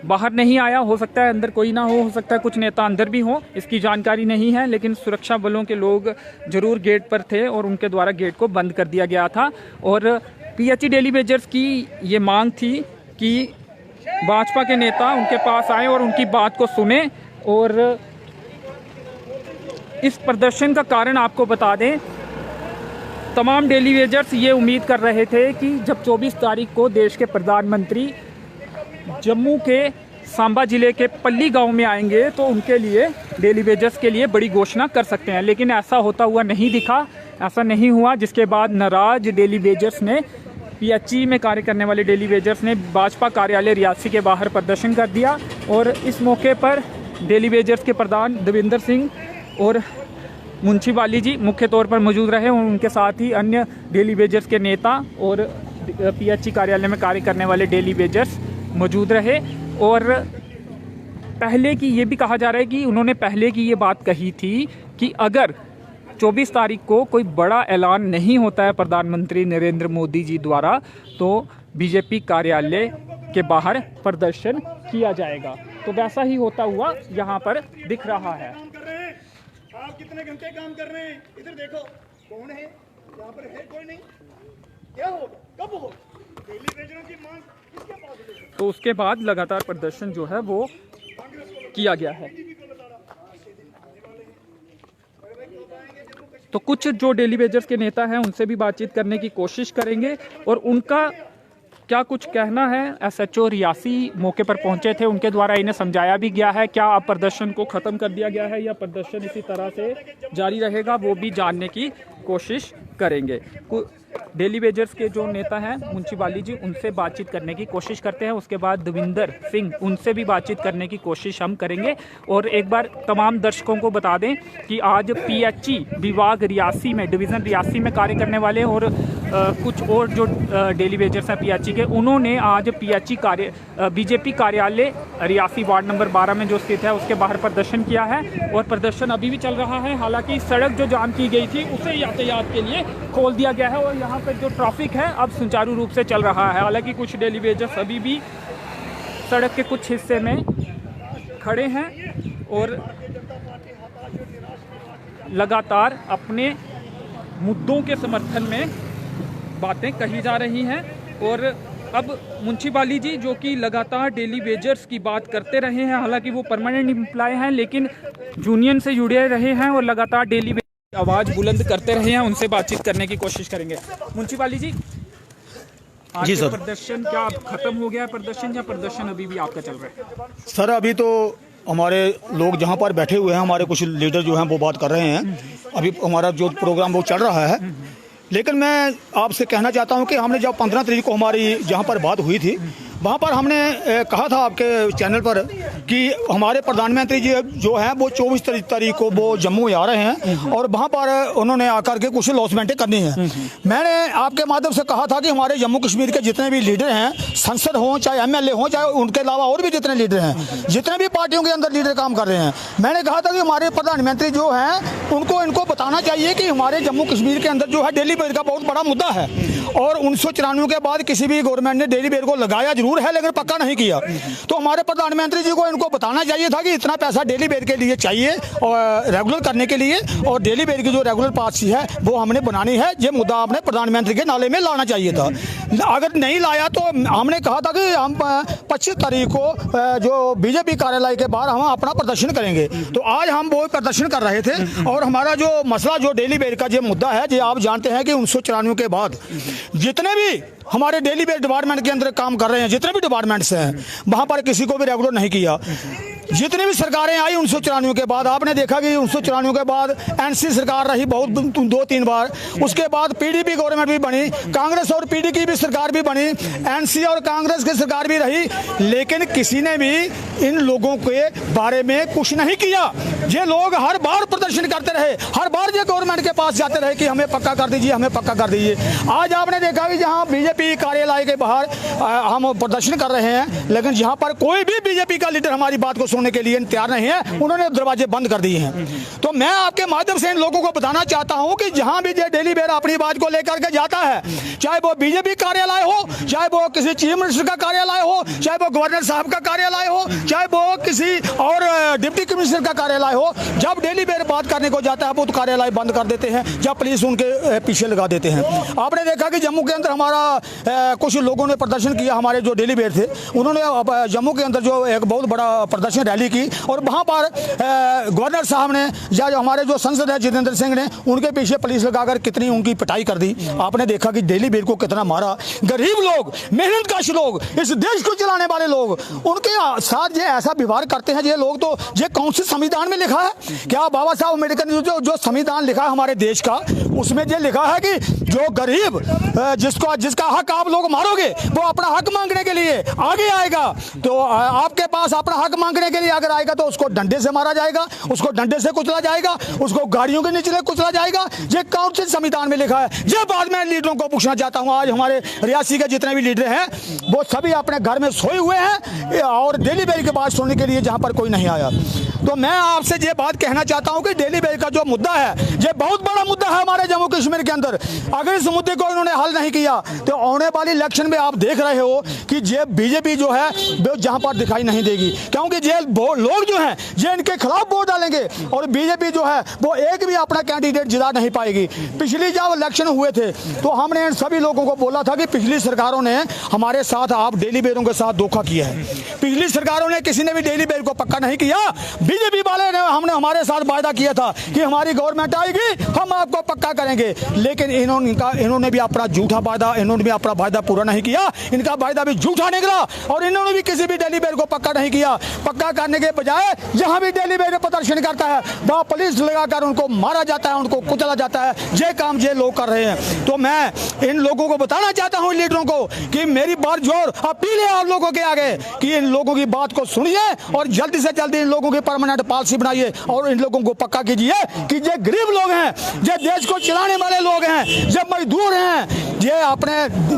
बाहर नहीं आया, हो सकता है अंदर कोई ना हो सकता है कुछ नेता अंदर भी हो, इसकी जानकारी नहीं है, लेकिन सुरक्षा बलों के लोग जरूर गेट पर थे और उनके द्वारा गेट को बंद कर दिया गया था। और पीएचई डेली वेजर्स की ये मांग थी कि भाजपा के नेता उनके पास आए और उनकी बात को सुने। और इस प्रदर्शन का कारण आपको बता दें, तमाम डेली वेजर्स ये उम्मीद कर रहे थे कि जब 24 तारीख को देश के प्रधानमंत्री जम्मू के सांबा जिले के पल्ली गांव में आएंगे तो उनके लिए डेली वेजर्स के लिए बड़ी घोषणा कर सकते हैं, लेकिन ऐसा होता हुआ नहीं दिखा, ऐसा नहीं हुआ। जिसके बाद नाराज डेली वेजर्स ने, पीएचई में कार्य करने वाले डेली वेजर्स ने भाजपा कार्यालय रियासी के बाहर प्रदर्शन कर दिया। और इस मौके पर डेली वेजर्स के प्रधान देवेंद्र सिंह और मुंशी वाली जी मुख्य तौर पर मौजूद रहे और उनके साथ ही अन्य डेली वेजर्स के नेता और पीएचई कार्यालय में कार्य करने वाले डेली वेजर्स मौजूद रहे। और पहले की ये भी कहा जा रहा है कि उन्होंने पहले की ये बात कही थी कि अगर 24 तारीख को कोई बड़ा ऐलान नहीं होता है प्रधानमंत्री नरेंद्र मोदी जी द्वारा तो बीजेपी कार्यालय के बाहर प्रदर्शन किया जाएगा। तो वैसा ही होता हुआ यहाँ पर दिख रहा है। आप कितने घंटे काम कर रहे हैं? इधर देखो, कौन है यहाँ पर? है कोई नहीं। क्या होगा, कब होगा? डेली वेजरों की मांग किसके पास है? तो उसके बाद लगातार प्रदर्शन जो है वो किया गया है। तो कुछ जो डेली वेजर्स के नेता हैं उनसे भी बातचीत करने की कोशिश करेंगे और उनका क्या कुछ कहना है। एसएचओ रियासी मौके पर पहुंचे थे, उनके द्वारा इन्हें समझाया भी गया है क्या अब प्रदर्शन को ख़त्म कर दिया गया है या प्रदर्शन इसी तरह से जारी रहेगा, वो भी जानने की कोशिश करेंगे। डेली वेजर्स के जो नेता हैं मुंशी वाली जी, उनसे बातचीत करने की कोशिश करते हैं। उसके बाद देवेंद्र सिंह, उनसे भी बातचीत करने की कोशिश हम करेंगे। और एक बार तमाम दर्शकों को बता दें कि आज पीएचई विभाग रियासी में, डिवीज़न रियासी में कार्य करने वाले और कुछ और जो डेली वेजर्स हैं पीएचई के, उन्होंने आज पीएचई बीजेपी कार्यालय रियासी वार्ड नंबर 12 में जो स्थित है उसके बाहर प्रदर्शन किया है और प्रदर्शन अभी भी चल रहा है। हालांकि सड़क जो जाम की गई थी उसे यातायात के लिए खोल दिया गया है और यहाँ पर जो ट्रैफिक है अब सुचारू रूप से चल रहा है। हालांकि कुछ डेली वेजर्स अभी भी सड़क के कुछ हिस्से में खड़े हैं और लगातार अपने मुद्दों के समर्थन में बातें कही जा रही हैं। और अब मुंशी वाली जी जो कि लगातार डेली वेजर्स की बात करते रहे हैं, हालांकि वो परमानेंट एम्प्लॉय हैं लेकिन यूनियन से जुड़े रहे हैं और लगातार डेली आवाज बुलंद करते रहे हैं, उनसे बातचीत करने की कोशिश करेंगे। मुंशी वाली जी, आज जी सर, प्रदर्शन क्या खत्म हो गया प्रदर्शन या प्रदर्शन अभी भी आपका चल रहा है? सर अभी तो हमारे लोग जहाँ पर बैठे हुए हैं, हमारे कुछ लीडर जो हैं वो बात कर रहे हैं, अभी हमारा जो प्रोग्राम वो चल रहा है। लेकिन मैं आपसे कहना चाहता हूँ कि हमने जब 15 तारीख को हमारी जहाँ पर बात हुई थी वहाँ पर हमने कहा था आपके चैनल पर कि हमारे प्रधानमंत्री जी जो हैं वो 24 तारीख को वो जम्मू आ रहे हैं और वहाँ पर उन्होंने आकर के कुछ लॉन्चमेंटें करनी है। मैंने आपके माध्यम से कहा था कि हमारे जम्मू कश्मीर के जितने भी लीडर हैं, संसद हों चाहे एमएलए हों चाहे उनके अलावा और भी जितने लीडर हैं, जितने भी पार्टियों के अंदर लीडर काम कर रहे हैं, मैंने कहा था कि हमारे प्रधानमंत्री जो हैं उनको इनको बताना चाहिए कि हमारे जम्मू कश्मीर के अंदर जो है डेली वेज का बहुत बड़ा मुद्दा है और 1994 के बाद किसी भी गवर्नमेंट ने डेली वेज को लगाया जरूर है लेकिन पक्का नहीं किया। तो हमारे प्रधानमंत्री जी को इनको बताना चाहिए था कि इतना पैसा डेली वेज के लिए चाहिए और रेगुलर करने के लिए, और डेली वेज की जो रेगुलर पॉलिसी है वो हमने बनानी है। ये मुद्दा आपने प्रधानमंत्री के नाले में लाना चाहिए था। अगर नहीं लाया तो हमने कहा था कि हम 25 तारीख को जो बीजेपी कार्यालय के बाहर हम अपना प्रदर्शन करेंगे। तो आज हम वो प्रदर्शन कर रहे थे और हमारा जो मसला जो डेली वेज का जो मुद्दा है, जो आप जानते हैं कि 1994 के बाद जितने भी हमारे डेली वेज डिपार्टमेंट के अंदर काम कर रहे हैं, जितने भी डिपार्टमेंट्स हैं, वहाँ पर किसी को भी रेगुलर नहीं किया। जितनी भी सरकारें आई 1994 के बाद, आपने देखा कि 1994 के बाद एनसी सरकार रही बहुत 2-3 बार, उसके बाद पीडीपी गवर्नमेंट भी बनी, कांग्रेस और पीडीपी की भी सरकार भी बनी, एनसी और कांग्रेस की सरकार भी रही, लेकिन किसी ने भी इन लोगों के बारे में कुछ नहीं किया। ये लोग हर बार प्रदर्शन करते रहे, हर बार ये गवर्नमेंट के पास जाते रहे कि हमें पक्का कर दीजिए, हमें पक्का कर दीजिए। आज आपने देखा कि जहां बीजेपी कार्यालय के बाहर हम प्रदर्शन कर रहे हैं, लेकिन जहां पर कोई भी बीजेपी का लीडर हमारी बात को सुनने के लिए तैयार नहीं है, उन्होंने दरवाजे बंद कर दिए हैं। तो मैं आपके माध्यम से इन लोगों को बताना चाहता हूं कि जहां भी ये डेली बेर अपनी बात को लेकर के जाता है, चाहे वो बीजेपी कार्यालय हो, चाहे वो किसी चीफ मिनिस्टर का कार्यालय हो, चाहे वो गवर्नर साहब का कार्यालय हो, चाहे वो किसी और डिप्टी कमिश्नर का कार्यालय हो, जब डेली बेर बात करने को जाता है वो तो कार्यालय बंद कर देते हैं, जब पुलिस उनके पीछे लगा देते हैं। आपने देखा कि जम्मू के अंदर हमारा कुछ लोगों ने प्रदर्शन किया, हमारे जो डेली बेर थे उन्होंने जम्मू के अंदर जो एक बहुत बड़ा प्रदर्शन रैली की, और वहाँ पर गवर्नर साहब ने या हमारे जो संसद है जितेंद्र सिंह ने उनके पीछे पुलिस लगाकर कितनी उनकी पिटाई कर दी। आपने देखा कि डेली बेर को कितना मारा। गरीब लोग, मेहनतकश लोग, इस देश को चलाने वाले लोग, उनके साथ ये ऐसा व्यवहार करते हैं। ये लोग तो ये कौन से संविधान में लिखा है? क्या बाबा साहब अम्बेडकर ने जो संविधान लिखा है हमारे देश का, उसमें ये लिखा है कि जो गरीब जिसका हक आप लोग मारोगे वो अपना हक मांगने के लिए आगे आएगा, तो आपके पास अपना हक मांगने के लिए अगर आएगा तो उसको डंडे से मारा जाएगा, उसको डंडे से कुचला जाएगा, उसको गाड़ियों के नीचे कुचला जाएगा। ये कौन से संविधान में लिखा है? ये बात मैं लीडरों को पूछना चाहता हूं। आज हमारे रियासी के जितने भी लीडर हैं वो सभी अपने घर में सोए हुए हैं और डेली बेर की बात सुनने के लिए जहां पर कोई नहीं आया। तो मैं आपसे ये बात कहना चाहता हूं कि डेली बेर का जो मुद्दा है ये बहुत बड़ा मुद्दा है हमारे जम्मू कश्मीर के अंदर। अगर इस मुद्दे को इन्होंने हल नहीं किया तो आने वाली इलेक्शन में आप देख रहे हो कि ये बीजेपी जो है वो जहां पर दिखाई नहीं देगी, क्योंकि ये लोग जो हैं ये इनके खिलाफ वोट डालेंगे और बीजेपी जो है वो एक भी अपना कैंडिडेट जिता नहीं पाएगी। पिछली जब इलेक्शन हुए थे तो हमने इन सभी लोगों को बोला था कि पिछली सरकारों ने हमारे साथ, आप डेली बेरों के साथ धोखा किया है। पिछली सरकारों ने किसी ने भी डेली बेर को पक्का नहीं किया। बीजेपी वाले ने हमारे साथ वायदा किया था कि हमारी गवर्नमेंट आएगी हम आपको पक्का करेंगे, लेकिन इन्होंने भी अपना झूठा वायदा, इन्होंने भी अपना वायदा पूरा नहीं किया। इनका वायदा भी झूठा निकला और इन्होंने भी किसी भी डेली बेर को पक्का नहीं किया। पक्का करने के बजाय जहां भी डेली बेर प्रदर्शन करता है वहां पुलिस लगाकर उनको मारा जाता है, उनको कुचला जाता है। ये काम ये लोग कर रहे हैं। तो मैं इन लोगों को बताना चाहता हूं, लीडरों को, कि मेरी बात जोर अपील है आप लोगों के आगे कि इन लोगों की बात को सुनिए और जल्दी से जल्दी इन लोगों की परमानेंट पॉलिसी बनाइए और इन लोगों को पक्का कीजिए कि ये गरीब लोग हैं, ये देश को चलाने वाले लोग हैं, ये मजदूर हैं, ये अपने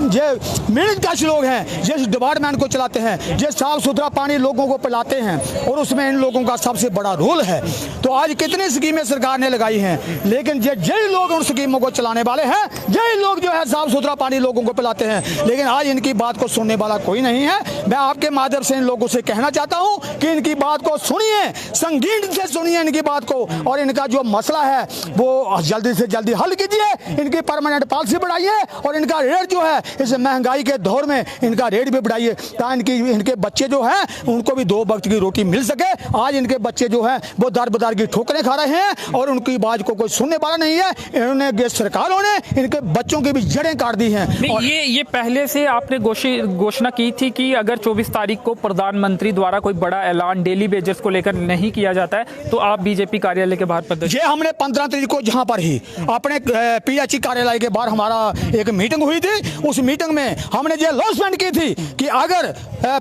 ये मेहनतकश लोग हैं, ये डिपार्टमेंट को चलाते हैं, ये साफ सुथरा पानी लोगों को पिलाते हैं और उसमें इन लोगों का सबसे बड़ा रोल है। तो आज कितनी स्कीमें सरकार ने लगाई हैं, लेकिन यही लोग उन स्कीमों को चलाने वाले हैं, यही लोग जो है साफ सुथरा पानी लोगों को पिलाते हैं, लेकिन आज इनकी बात को सुनने वाला कोई नहीं है। मैं आपके माध्यम से इन लोगों से कहना चाहता हूं कि इनकी बात को सुनिए, संगीन से सुनिए इनकी बात को, और इनका जो मसला है वो जल्दी से जल्दी हल कीजिए, इनकी परमानेंट पॉलिसी बढ़ाइए और इनका रेट जो है इस महंगाई के दौर में इनका रेट भी बढ़ाइए ताकि इनके बच्चे जो हैं उनको भी 2 वक्त की रोटी मिल सके। आज इनके बच्चे जो हैं वो दर बदर की ठोकरें खा रहे हैं और उनकी बात को कोई सुनने वाला नहीं है। इन्होंने, सरकारों ने इनके बच्चों की भी जड़ें काट दी हैं। ये पहले से आपने घोषणा की थी कि अगर 24 तारीख को प्रधानमंत्री द्वारा कोई बड़ा ऐलान डेली वेजेस को लेकर नहीं किया जाता है तो आप बीजेपी कार्यालय के बाहर प्रदर्शन। ये हमने 15 तारीख को जहां पर ही अपने पीएचई कार्यालय के बाहर हमारा एक मीटिंग हुई थी, उस मीटिंग में हमने ये लॉन्चमेंट की थी कि अगर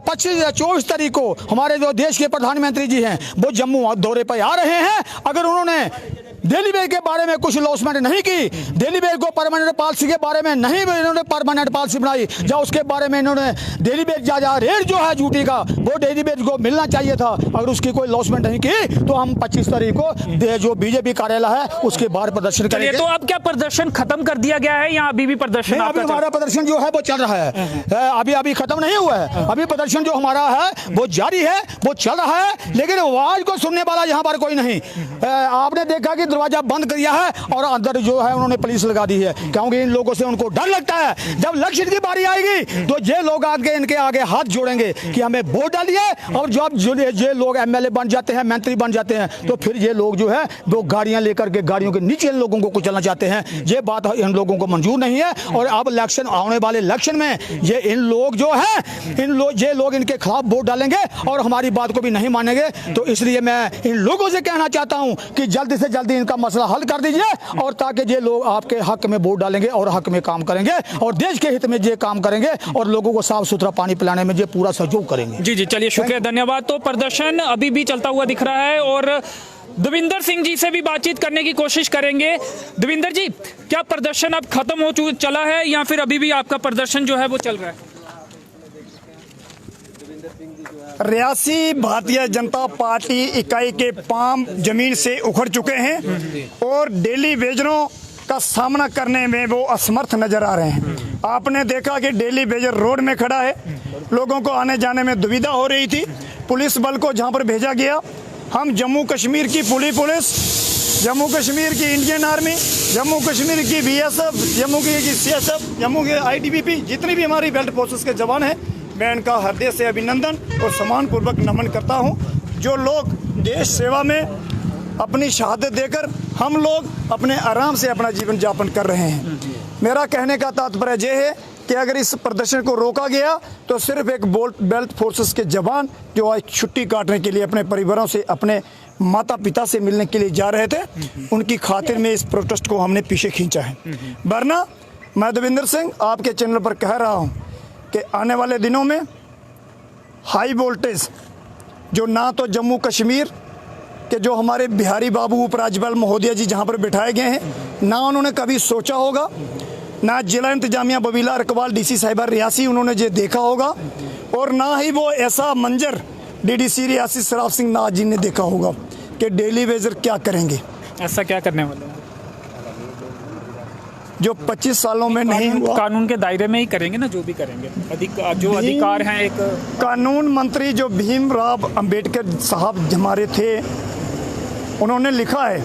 24 तारीख को हमारे जो देश के प्रधानमंत्री जी हैं वो जम्मू दौरे पर आ रहे हैं, अगर उन्होंने डेली बेर के बारे में कुछ लॉन्चमेंट नहीं की, डेली बेर को परमानेंट पॉलिसी के बारे में नहीं इन्होंने परमानेंट पॉलिसी बनाई, या उसके बारे में इन्होंने डेली बेर जा रेट जो है ड्यूटी का वो डेली बेर को मिलना चाहिए था, अगर उसकी कोई लॉन्चमेंट नहीं की तो हम 25 तारीख को जो बीजेपी कार्यालय है उसके बाहर प्रदर्शन करेंगे। तो अब क्या प्रदर्शन खत्म कर दिया गया है या अभी भी प्रदर्शन? अभी हमारा प्रदर्शन जो है वो चल रहा है, अभी खत्म नहीं हुआ है, अभी प्रदर्शन जो हमारा है वो जारी है, वो चल रहा है, लेकिन आवाज को सुनने वाला यहाँ पर कोई नहीं। आपने देखा कि दरवाजा बंद किया है और अंदर जो है उन्होंने पुलिस लगा दी है, क्योंकि इन लोगों से उनको डर लगता है। जब इलेक्शन की बारी आएगी तो ये लोग आगे इनके आगे हाथ जोड़ेंगे कि हमें वोट डालिए, और जब ये लोग एमएलए बन जाते हैं, मंत्री बन जाते हैं, तो फिर ये लोग जो है वो गाड़ियां लेकर के गाड़ियों के नीचे इन लोगों को कुचलना चाहते हैं। ये बात इन लोगों को मंजूर नहीं है। और अब इलेक्शन, आने वाले इलेक्शन में ये इन लोग जो है ये लोग इनके खिलाफ वोट डालेंगे और हमारी बात को भी नहीं मानेंगे। तो इसलिए मैं इन लोगों से कहना चाहता हूं कि जल्दी से जल्दी इनका मसला हल कर दीजिए, और ताकि ये लोग आपके हक में वोट डालेंगे और हक में काम करेंगे और देश के हित में ये काम करेंगे और लोगों को साफ सुथरा पानी पिलाने में ये पूरा सहयोग करेंगे। जी जी, चलिए शुक्रिया, धन्यवाद। तो प्रदर्शन अभी भी चलता हुआ दिख रहा है और देविंदर सिंह जी से भी बातचीत करने की कोशिश करेंगे। देविंदर जी, क्या प्रदर्शन अब खत्म हो चला है या फिर अभी भी आपका प्रदर्शन जो है वो चल रहा है? रियासी भारतीय जनता पार्टी इकाई के पाम जमीन से उखड़ चुके हैं और डेली बेजरों का सामना करने में वो असमर्थ नजर आ रहे हैं। आपने देखा कि डेली बेजर रोड में खड़ा है, लोगों को आने जाने में दुविधा हो रही थी। पुलिस बल को जहां पर भेजा गया, हम जम्मू कश्मीर की पुलिस, जम्मू कश्मीर की इंडियन आर्मी, जम्मू कश्मीर की बीएसएफ, जम्मू की सीएसएफ, जम्मू के आईटीबीपी, जितनी भी हमारी बेल्ट फोर्सेस के जवान हैं, मैं इनका हृदय से अभिनंदन और सम्मानपूर्वक नमन करता हूं। जो लोग देश सेवा में अपनी शहादत देकर हम लोग अपने आराम से अपना जीवन यापन कर रहे हैं। मेरा कहने का तात्पर्य यह है कि अगर इस प्रदर्शन को रोका गया तो सिर्फ एक बेल्ट फोर्सेस के जवान जो आज छुट्टी काटने के लिए अपने परिवारों से, अपने माता पिता से मिलने के लिए जा रहे थे, उनकी खातिर में इस प्रोटेस्ट को हमने पीछे खींचा है। वरना मैं देविंदर सिंह आपके चैनल पर कह रहा हूं कि आने वाले दिनों में हाई वोल्टेज जो ना तो जम्मू कश्मीर के जो हमारे बिहारी बाबू उपराज्यपाल महोदय जी जहां पर बिठाए गए हैं, ना उन्होंने कभी सोचा होगा, ना जिला इंतजामिया बबीला रकवाल डीसी साहिबा रियासी उन्होंने ये देखा होगा, और ना ही वो ऐसा मंजर डीडीसी रियासी सराफ सिंह नाथ जी ने देखा होगा कि डेली वेजर क्या करेंगे। ऐसा क्या करने वाले हैं जो 25 सालों में नहीं हुआ। कानून के दायरे में ही करेंगे ना, जो भी करेंगे। जो अधिकार हैं, एक कानून मंत्री जो भीमराव अंबेडकर साहब हमारे थे, उन्होंने लिखा है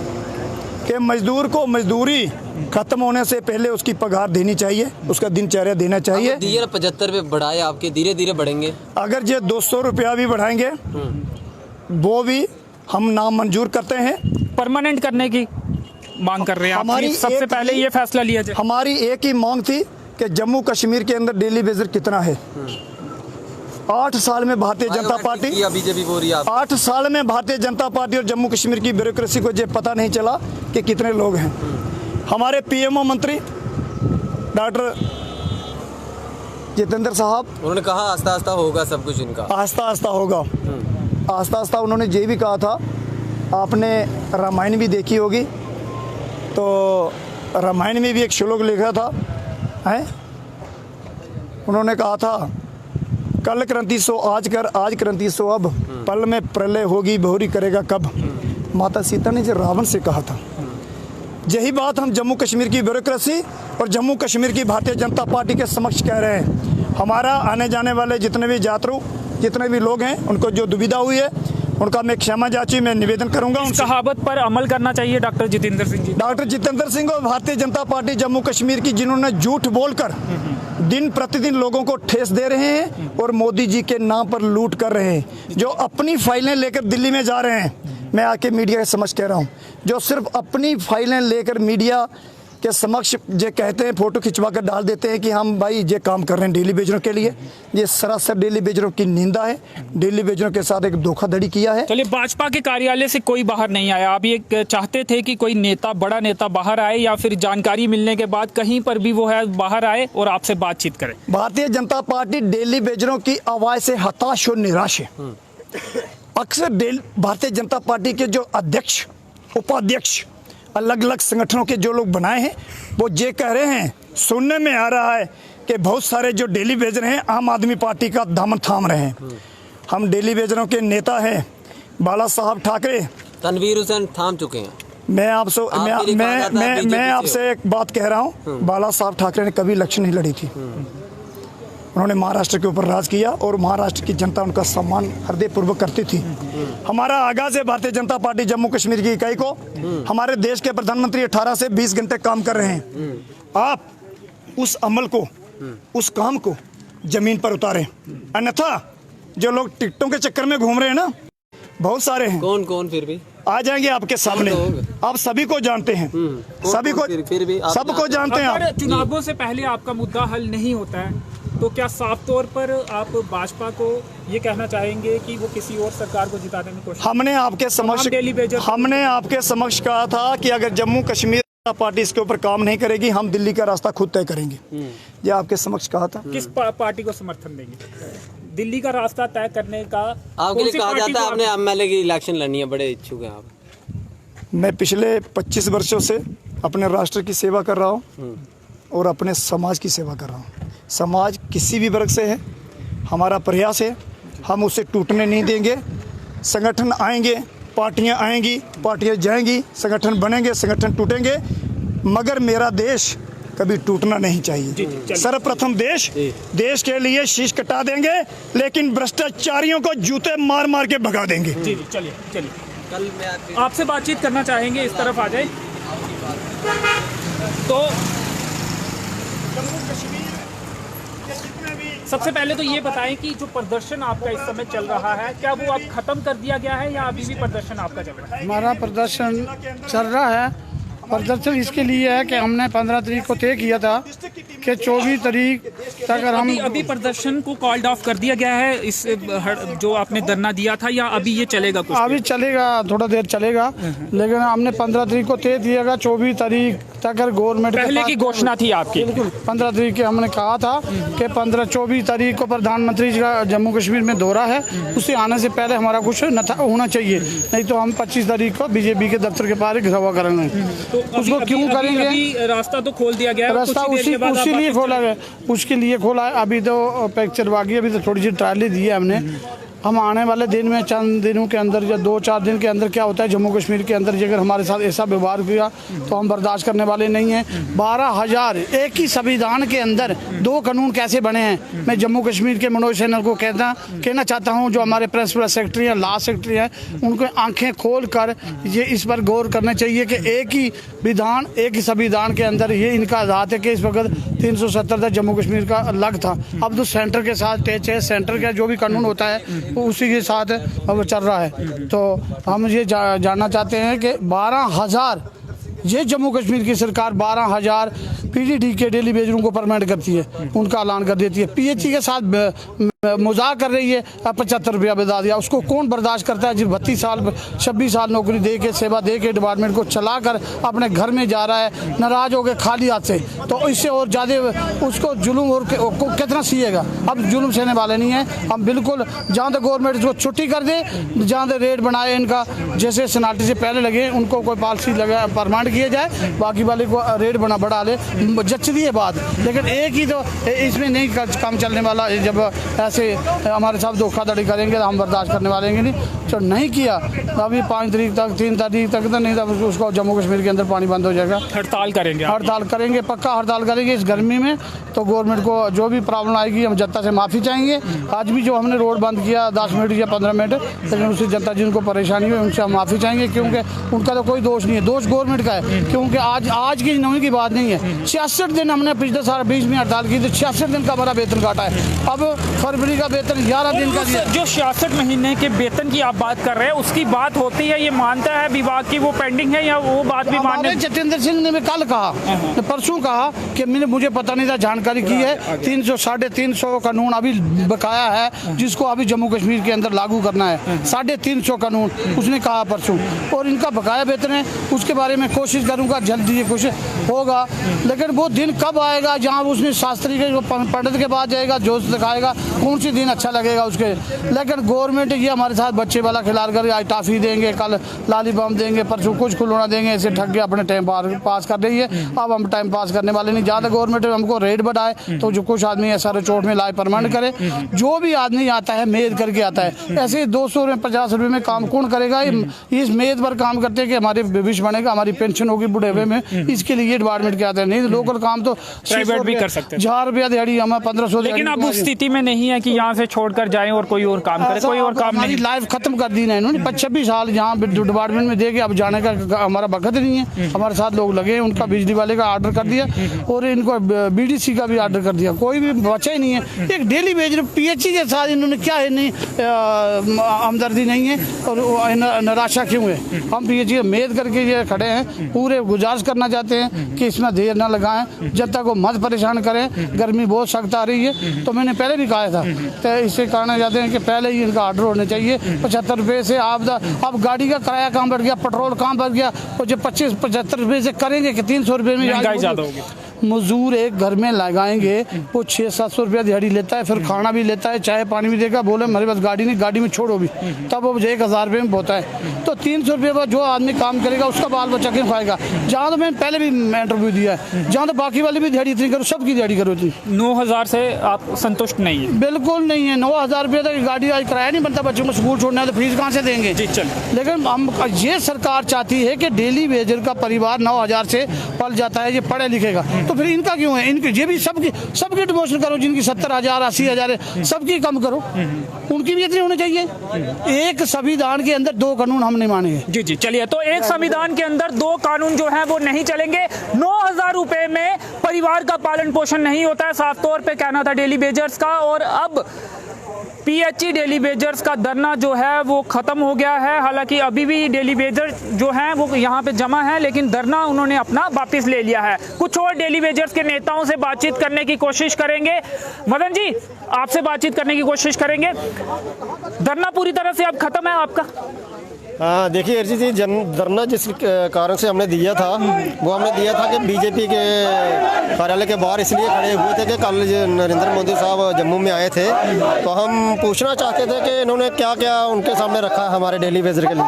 कि मजदूर को मजदूरी खत्म होने से पहले उसकी पगार देनी चाहिए, उसका दिनचर्या देना चाहिए। 75 पे बढ़ाए, आपके धीरे धीरे बढ़ेंगे। अगर ये 200 रुपया भी बढ़ाएंगे वो भी हम नामंजूर करते हैं। परमानेंट करने की मांग कर रहे हैं। हमारी सबसे पहले ये फैसला लिया जाए। हमारी एक ही मांग थी कि जम्मू कश्मीर के अंदर डेली बेजर कितना है। 8 साल में भारतीय जनता पार्टी, बीजेपी बोल रही है 8 साल में भारतीय जनता पार्टी और जम्मू कश्मीर की ब्यूरोक्रेसी को ये पता नहीं चला कि कितने लोग हैं। हमारे पीएमओ मंत्री डॉक्टर जितेंद्र साहब, उन्होंने कहा आस्ता आस्ता होगा सब कुछ, इनका आस्ता आस्ता होगा। आस्ता आस्ता उन्होंने ये भी कहा था, आपने रामायण भी देखी होगी, तो रामायण में भी एक श्लोक लिखा था है, उन्होंने कहा था कल क्रांति सो आज कर, आज क्रांति सो अब, पल में प्रलय होगी बहुरी करेगा कब। माता सीता ने जो रावण से कहा था, यही बात हम जम्मू कश्मीर की ब्यूरोक्रेसी और जम्मू कश्मीर की भारतीय जनता पार्टी के समक्ष कह रहे हैं। हमारा आने जाने वाले जितने भी यात्रु, जितने भी लोग हैं, उनको जो दुविधा हुई है उनका मैं क्षमा याची मैं निवेदन करूंगा। उन कहावत पर अमल करना चाहिए डॉक्टर जितेंद्र सिंह जी। डॉक्टर जितेंद्र सिंह और भारतीय जनता पार्टी जम्मू कश्मीर की, जिन्होंने झूठ बोलकर दिन प्रतिदिन लोगों को ठेस दे रहे हैं और मोदी जी के नाम पर लूट कर रहे हैं, जो अपनी फाइलें लेकर दिल्ली में जा रहे हैं। मैं आके मीडिया के समक्ष कह रहा हूँ, जो सिर्फ अपनी फाइलें लेकर मीडिया के समक्ष ये कहते हैं, फोटो खिंचवा कर डाल देते हैं कि हम भाई ये काम कर रहे हैं डेली बेजरों के लिए। ये सरासर डेली बेजरों की निंदा है, डेली बेजरों के साथ एक धोखाधड़ी किया है। चलिए, भाजपा के कार्यालय से कोई बाहर नहीं आया। आप ये चाहते थे कि कोई नेता, बड़ा नेता बाहर आए या फिर जानकारी मिलने के बाद कहीं पर भी वो है बाहर आए और आपसे बातचीत करे। भारतीय जनता पार्टी डेली बेजरों की आवाज से हताश और निराश है। अक्सर भारतीय जनता पार्टी के जो अध्यक्ष, उपाध्यक्ष, अलग अलग संगठनों के जो लोग बनाए हैं, वो ये कह रहे हैं, सुनने में आ रहा है कि बहुत सारे जो डेली बेजर हैं आम आदमी पार्टी का दामन थाम रहे हैं। हम डेली बेजरों के नेता हैं बाला साहब ठाकरे, तनवीर हुसैन थाम चुके हैं। मैं आपसे एक बात कह रहा हूँ, बाला साहब ठाकरे ने कभी इलेक्शन नहीं लड़ी थी। उन्होंने महाराष्ट्र के ऊपर राज किया और महाराष्ट्र की जनता उनका सम्मान हृदयपूर्वक करती थी। हमारा आगाज है भारतीय जनता पार्टी जम्मू कश्मीर की इकाई को। हमारे देश के प्रधानमंत्री 18 से 20 घंटे काम कर रहे हैं। आप उस अमल को, उस काम को जमीन पर उतारें, अन्यथा जो लोग टिकटों के चक्कर में घूम रहे हैं ना, बहुत सारे हैं। कौन कौन फिर भी आ जाएंगे आपके सामने। आप सभी को जानते हैं, सभी को, फिर भी आप सबको जानते हैं अगर आप। चुनावों से पहले आपका मुद्दा हल नहीं होता है तो क्या साफ तौर पर आप भाजपा को ये कहना चाहेंगे कि वो किसी और सरकार को जिताने में कोशिश? हमने आपके समक्ष कहा था कि अगर जम्मू कश्मीर पार्टी इसके ऊपर काम नहीं करेगी, हम दिल्ली का रास्ता खुद तय करेंगे। ये आपके समक्ष कहा था। किस पार्टी को समर्थन देंगे दिल्ली का रास्ता तय करने का? आपके लिए कहा जाता है आपने एमएलए की इलेक्शन लड़नी है, बड़े इच्छुक हैं आप। मैं पिछले 25 वर्षों से अपने राष्ट्र की सेवा कर रहा हूँ और अपने समाज की सेवा कर रहा हूँ। समाज किसी भी वर्ग से है, हमारा प्रयास है, हम उसे टूटने नहीं देंगे। संगठन आएंगे, पार्टियां आएंगी, पार्टियां जाएंगी, संगठन बनेंगे, संगठन टूटेंगे, मगर मेरा देश कभी टूटना नहीं चाहिए। सर्वप्रथम देश के लिए शीश कटा देंगे, लेकिन भ्रष्टाचारियों को जूते मार मार के भगा देंगे। जी चलिए कल मैं आपसे बातचीत करना चाहेंगे, इस तरफ आ जाए। तो सबसे पहले तो ये बताएं कि जो प्रदर्शन आपका इस समय चल रहा है, क्या वो अब खत्म कर दिया गया है या अभी भी प्रदर्शन आपका चल रहा है? हमारा प्रदर्शन चल रहा है। प्रदर्शन इसके लिए है कि हमने 15 तारीख को तय किया था कि 24 तारीख तक हम अभी प्रदर्शन को कॉल्ड ऑफ कर दिया गया है, इस जो आपने धरना दिया था, या अभी ये चलेगा? कुछ अभी चलेगा, थोड़ा देर चलेगा, लेकिन हमने 15 तारीख को तय दिएगा 24 तारीख तक। अगर गवर्नमेंट पहले की घोषणा थी आपकी? बिल्कुल 15 तारीख के हमने कहा था कि 24 तारीख को प्रधानमंत्री जी का जम्मू कश्मीर में दौरा है, उसे आने से पहले हमारा कुछ होना चाहिए, नहीं तो हम 25 तारीख को बीजेपी के दफ्तर के पास घेराव करेंगे। उसको क्यों करेंगे? अभी रास्ता तो खोल दिया गया है, रास्ता उसी लिए खोला है, उसके लिए खोला है। अभी तो पिक्चर बाकी, अभी तो थोड़ी सी ट्रायली दी है हमने। हम आने वाले दिन में, चंद दिनों के अंदर या 2-4 दिन के अंदर, क्या होता है जम्मू कश्मीर के अंदर अगर हमारे साथ ऐसा व्यवहार किया तो हम बर्दाश्त करने वाले नहीं हैं। 12,000 एक ही संविधान के अंदर 2 कानून कैसे बने हैं? मैं जम्मू कश्मीर के मनोज सिन्हा को कहना चाहता हूं, जो हमारे प्रिंसिपल सेक्रेटरी हैं, लॉ सेक्रेटरी हैं, उनको आंखें खोल कर ये इस पर गौर करना चाहिए कि एक ही विधान, एक ही संविधान के अंदर ये इनका आज़ाद है कि इस वक्त 370 तक जम्मू कश्मीर का अलग था। अब तो सेंटर के साथ टच है, सेंटर का जो भी कानून होता है उसी के साथ अब चल रहा है। तो हम ये जानना चाहते हैं कि 12,000 ये जम्मू कश्मीर की सरकार 12,000 पीडीडी के डेली वेजरों को परमानेंट करती है, उनका ऐलान कर देती है। पीएचई के साथ मजाक कर रही है, 75 रुपया बता दिया। उसको कौन बर्दाश्त करता है? जिस 32 साल 26 साल नौकरी दे के, सेवा दे के, डिपार्टमेंट को चला कर अपने घर में जा रहा है, नाराज हो गए खाली हाथ से, तो इससे और ज़्यादा उसको जुल्म और कितना सीएगा? अब जुल्म सहने वाले नहीं है हम। बिल्कुल जहाँ तक गवर्नमेंट इसको छुट्टी कर दे, जहाँ तक रेट बनाए इनका, जैसे सनाटी से पहले लगे, उनको कोई पॉलिसी लगा परमानेंट किया जाए, बाकी वाले को रेट बढ़ा ले, जच दी है बात। लेकिन एक ही तो इसमें नहीं काम चलने वाला। जब ऐसे हमारे साथ धोखाधड़ी करेंगे तो हम बर्दाश्त करने वाले नहीं। तो नहीं किया अभी 5 तारीख तक, 3 तारीख तक तो नहीं, तब उसको जम्मू कश्मीर के अंदर पानी बंद हो जाएगा। हड़ताल करेंगे? हड़ताल करेंगे, पक्का हड़ताल करेंगे इस गर्मी में। तो गवर्नमेंट को जो भी प्रॉब्लम आएगी हम जनता से माफ़ी चाहेंगे। आज भी जो हमने रोड बंद किया 10 मिनट या 15 मिनट, लेकिन उससे जनता जिनको परेशानी हुई उनसे हम माफ़ी चाहेंगे, क्योंकि उनका तो कोई दोष नहीं है, दोष गवर्नमेंट का है। क्योंकि आज की नौवीं की बात नहीं है, 66 दिन हमने पिछले साल 20 में हड़ताल की थी, 66 दिन का हमारा वेतन काटा है। अब फरवरी का वेतन 11 दिन का दिया। जो 66 महीने के वेतन की आप बात कर रहे हैं, उसकी बात होती है, ये मानता है विभाग की वो पेंडिंग है, या वो बात भी मानने? जतेंद्र सिंह ने कल कहा, परसों कहा कि मुझे पता नहीं था, जानकारी की है 300-350 कानून अभी बकाया है, जिसको अभी जम्मू कश्मीर के अंदर लागू करना है। 350 कानून उसने कहा परसों, और इनका बकाया वेतन है, उसके बारे में कोशिश करूंगा जल्दी ये कुछ होगा। लेकिन वो दिन कब आएगा जहाँ उसने शास्त्री के पंडित के पास जाएगा, जोश दिखाएगा, कौन सी दिन अच्छा लगेगा उसके। लेकिन गवर्नमेंट ये हमारे साथ बच्चे वाला खिला कर आज टॉफी देंगे, कल लालीपॉप देंगे, परसों कुछ खिलौना देंगे, ऐसे ठग के अपने टाइम पास कर रही है। अब हम टाइम पास करने वाले नहीं। ज़्यादा गवर्नमेंट हमको रेट बढ़ाए तो जो कुछ आदमी ऐसा चोट में लाए परमानेंट करे। जो भी आदमी आता है मेद करके आता है। ऐसे 200 में 50 रुपये में काम कौन करेगा। इस मेद पर काम करते हैं कि हमारे भविष्य बनेगा, हमारी पेंशन होगी बुढ़ापे में, इसके लिए डिपार्टमेंट के आते हैं। नहीं लोकल काम तो प्राइवेट भी कर सकते हैं। 1000 रुपया दिहाड़ी, हमें 1500। लेकिन अब उस स्थिति में नहीं है कि यहाँ से छोड़कर जाएं और कोई और काम करे, कोई और काम नहीं। लाइफ खत्म कर दी ना इन्होंने। 26 साल यहाँ डिपार्टमेंट में दे के अब जाने का हमारा वक्त नहीं है। हमारे साथ लोग लगे हैं, उनका बिजली वाले का ऑर्डर कर दिया और इनको BDC का भी ऑर्डर कर दिया, कोई भी बचा ही नहीं है। एक डेली वेज PHC के साथ इन्होंने क्या है नहीं हमदर्दी नहीं है और निराशा क्यों है। हम PHC मेद करके ये खड़े हैं, पूरे गुजारिश करना चाहते हैं कि इसमें देर ना लगाएं, जब तक वो मत परेशान करें। गर्मी बहुत सख्त आ रही है, तो मैंने पहले भी कहा था। तो इससे कहना चाहते हैं कि पहले ही इनका ऑर्डर होने चाहिए। 75 रुपये से अब गाड़ी का किराया कहाँ बढ़ गया, पेट्रोल कहाँ बढ़ गया, और जो 25-75 रुपये से करेंगे कि 300 रुपये में ज़्यादा होगी। मजदूर एक घर में लगाएंगे वो 600-700 रुपया दिहाड़ी लेता है, फिर खाना भी लेता है, चाय पानी भी देगा। बोले हमारे पास गाड़ी नहीं, गाड़ी में छोड़ो भी, तब वो 1000 रुपये में होता है। तो 300 रुपये पर जो आदमी काम करेगा उसका बाल बच्चा क्यों खाएगा। जहाँ तो मैंने पहले भी इंटरव्यू दिया है, जहाँ तो बाकी वाले भी दिहाड़ी इतनी करो, सबकी दिहाड़ी करो इतनी। 9000 से आप संतुष्ट नहीं है? बिल्कुल नहीं है। 9000 रुपये तक गाड़ी आज किराया नहीं बनता, बच्चों को स्कूल छोड़ना है तो फीस कहाँ से देंगे। जी चल। लेकिन हम ये सरकार चाहती है कि डेली वेजर का परिवार 9000 से पल जाता है, ये पढ़े लिखेगा, तो फिर इनका क्यों है। इनके ये भी सबकी डिमोशन करो, जिनकी 70,000 80,000 है सबकी कम करो, उनकी भी इतनी होनी चाहिए। एक संविधान के अंदर 2 कानून हम नहीं मानेंगे। जी जी चलिए, तो एक संविधान के अंदर 2 कानून जो है वो नहीं चलेंगे। 9000 रुपए में परिवार का पालन पोषण नहीं होता है, साफ तौर पे कहना था डेली वेजर्स का। और अब PHC डेली वेजर्स का धरना जो है वो खत्म हो गया है। हालांकि अभी भी डेली वेजर्स जो हैं वो यहाँ पे जमा है, लेकिन धरना उन्होंने अपना वापस ले लिया है। कुछ और डेली वेजर्स के नेताओं से बातचीत करने की कोशिश करेंगे। मदन जी, आपसे बातचीत करने की कोशिश करेंगे। धरना पूरी तरह से अब खत्म है आपका? हाँ देखिए अर्जी जी, धरना जिस कारण से हमने दिया था वो हमने दिया था कि बीजेपी के कार्यालय के बाहर इसलिए खड़े हुए थे कि कल नरेंद्र मोदी साहब जम्मू में आए थे, तो हम पूछना चाहते थे कि इन्होंने क्या क्या उनके सामने रखा है हमारे डेली वेजर के लिए।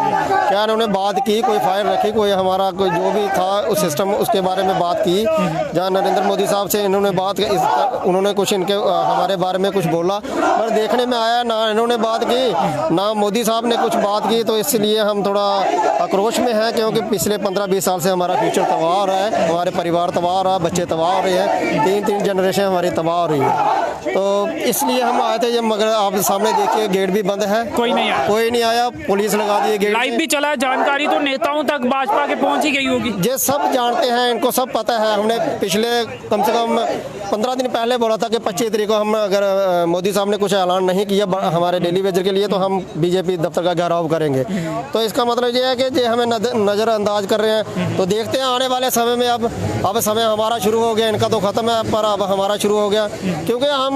क्या इन्होंने बात की, कोई फाइल रखी, कोई हमारा कोई जो भी था उस सिस्टम उसके बारे में बात की। जहाँ नरेंद्र मोदी साहब से इन्होंने उन्होंने कुछ इनके हमारे बारे में कुछ बोला, पर देखने में आया ना इन्होंने बात की ना मोदी साहब ने कुछ बात की। तो इसलिए हम थोड़ा आक्रोश में हैं, क्योंकि पिछले 15-20 साल से हमारा फ्यूचर तबाह हो रहा है, हमारे परिवार तबाह हो रहा है, बच्चे तबाह हो रहे हैं, 3-3 जनरेशन हमारी तबाह हो रही है। तो इसलिए हम आए थे। मगर आप सामने देखिए गेट भी बंद है, कोई नहीं आया, पुलिस लगा दी है गेट। लाइव भी चला है, जानकारी तो नेताओं तक भाजपा के पहुंच ही गई होगी। ये सब जानते हैं, इनको सब पता है। हमने पिछले कम से कम 15 दिन पहले बोला था कि 25 तारीख को हम अगर मोदी साहब ने कुछ ऐलान नहीं किया हमारे डेली वेजर के लिए तो हम बीजेपी दफ्तर का घेराव करेंगे। तो इसका मतलब ये है कि ये हमें नज़रअंदाज कर रहे हैं। तो देखते हैं आने वाले समय में, अब समय हमारा शुरू हो गया, इनका तो ख़त्म है पर अब हमारा शुरू हो गया। क्योंकि आप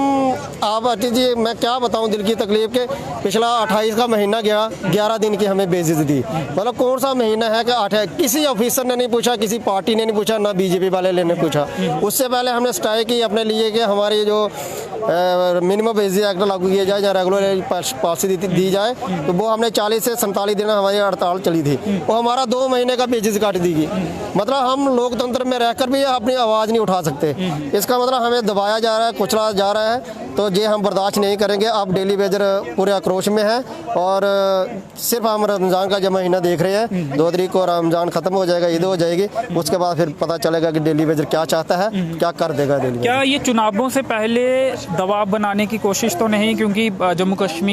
जी मैं क्या बताऊं दिल की तकलीफ के, पिछला 28 का महीना गया, 11 दिन की हमें बेइज्जती दी। मतलब कौन सा महीना है कि किसी ऑफिसर ने नहीं पूछा, किसी पार्टी ने नहीं पूछा, ना बीजेपी वाले ने पूछा। उससे पहले हमने स्ट्राइक की अपने लिए कि हमारी जो मिनिमम वेजेस एक्ट लागू किया जाए या रेगुलर पॉलिसी दी जाए, तो वो हमने 40 से 47 दिन हमारी हड़ताल चली थी, वो हमारा 2 महीने का वेजेस काट दी गई। मतलब हम लोकतंत्र में रहकर भी अपनी आवाज़ नहीं उठा सकते। इसका मतलब हमें दबाया जा रहा है, कुचला जा रहा है, तो ये हम बर्दाश्त नहीं करेंगे। अब डेली वेजर पूरे आक्रोश में है और सिर्फ हम रमज़ान का जब महीना देख रहे हैं, 2 तारीख को रमज़ान ख़त्म हो जाएगा, ईद हो जाएगी, उसके बाद फिर पता चलेगा कि डेली वेजर क्या चाहता है, क्या कर देगा डेली वेजर। क्या ये चुनावों से पहले दबाव बनाने की कोशिश तो नहीं, क्योंकि जम्मू कश्मीर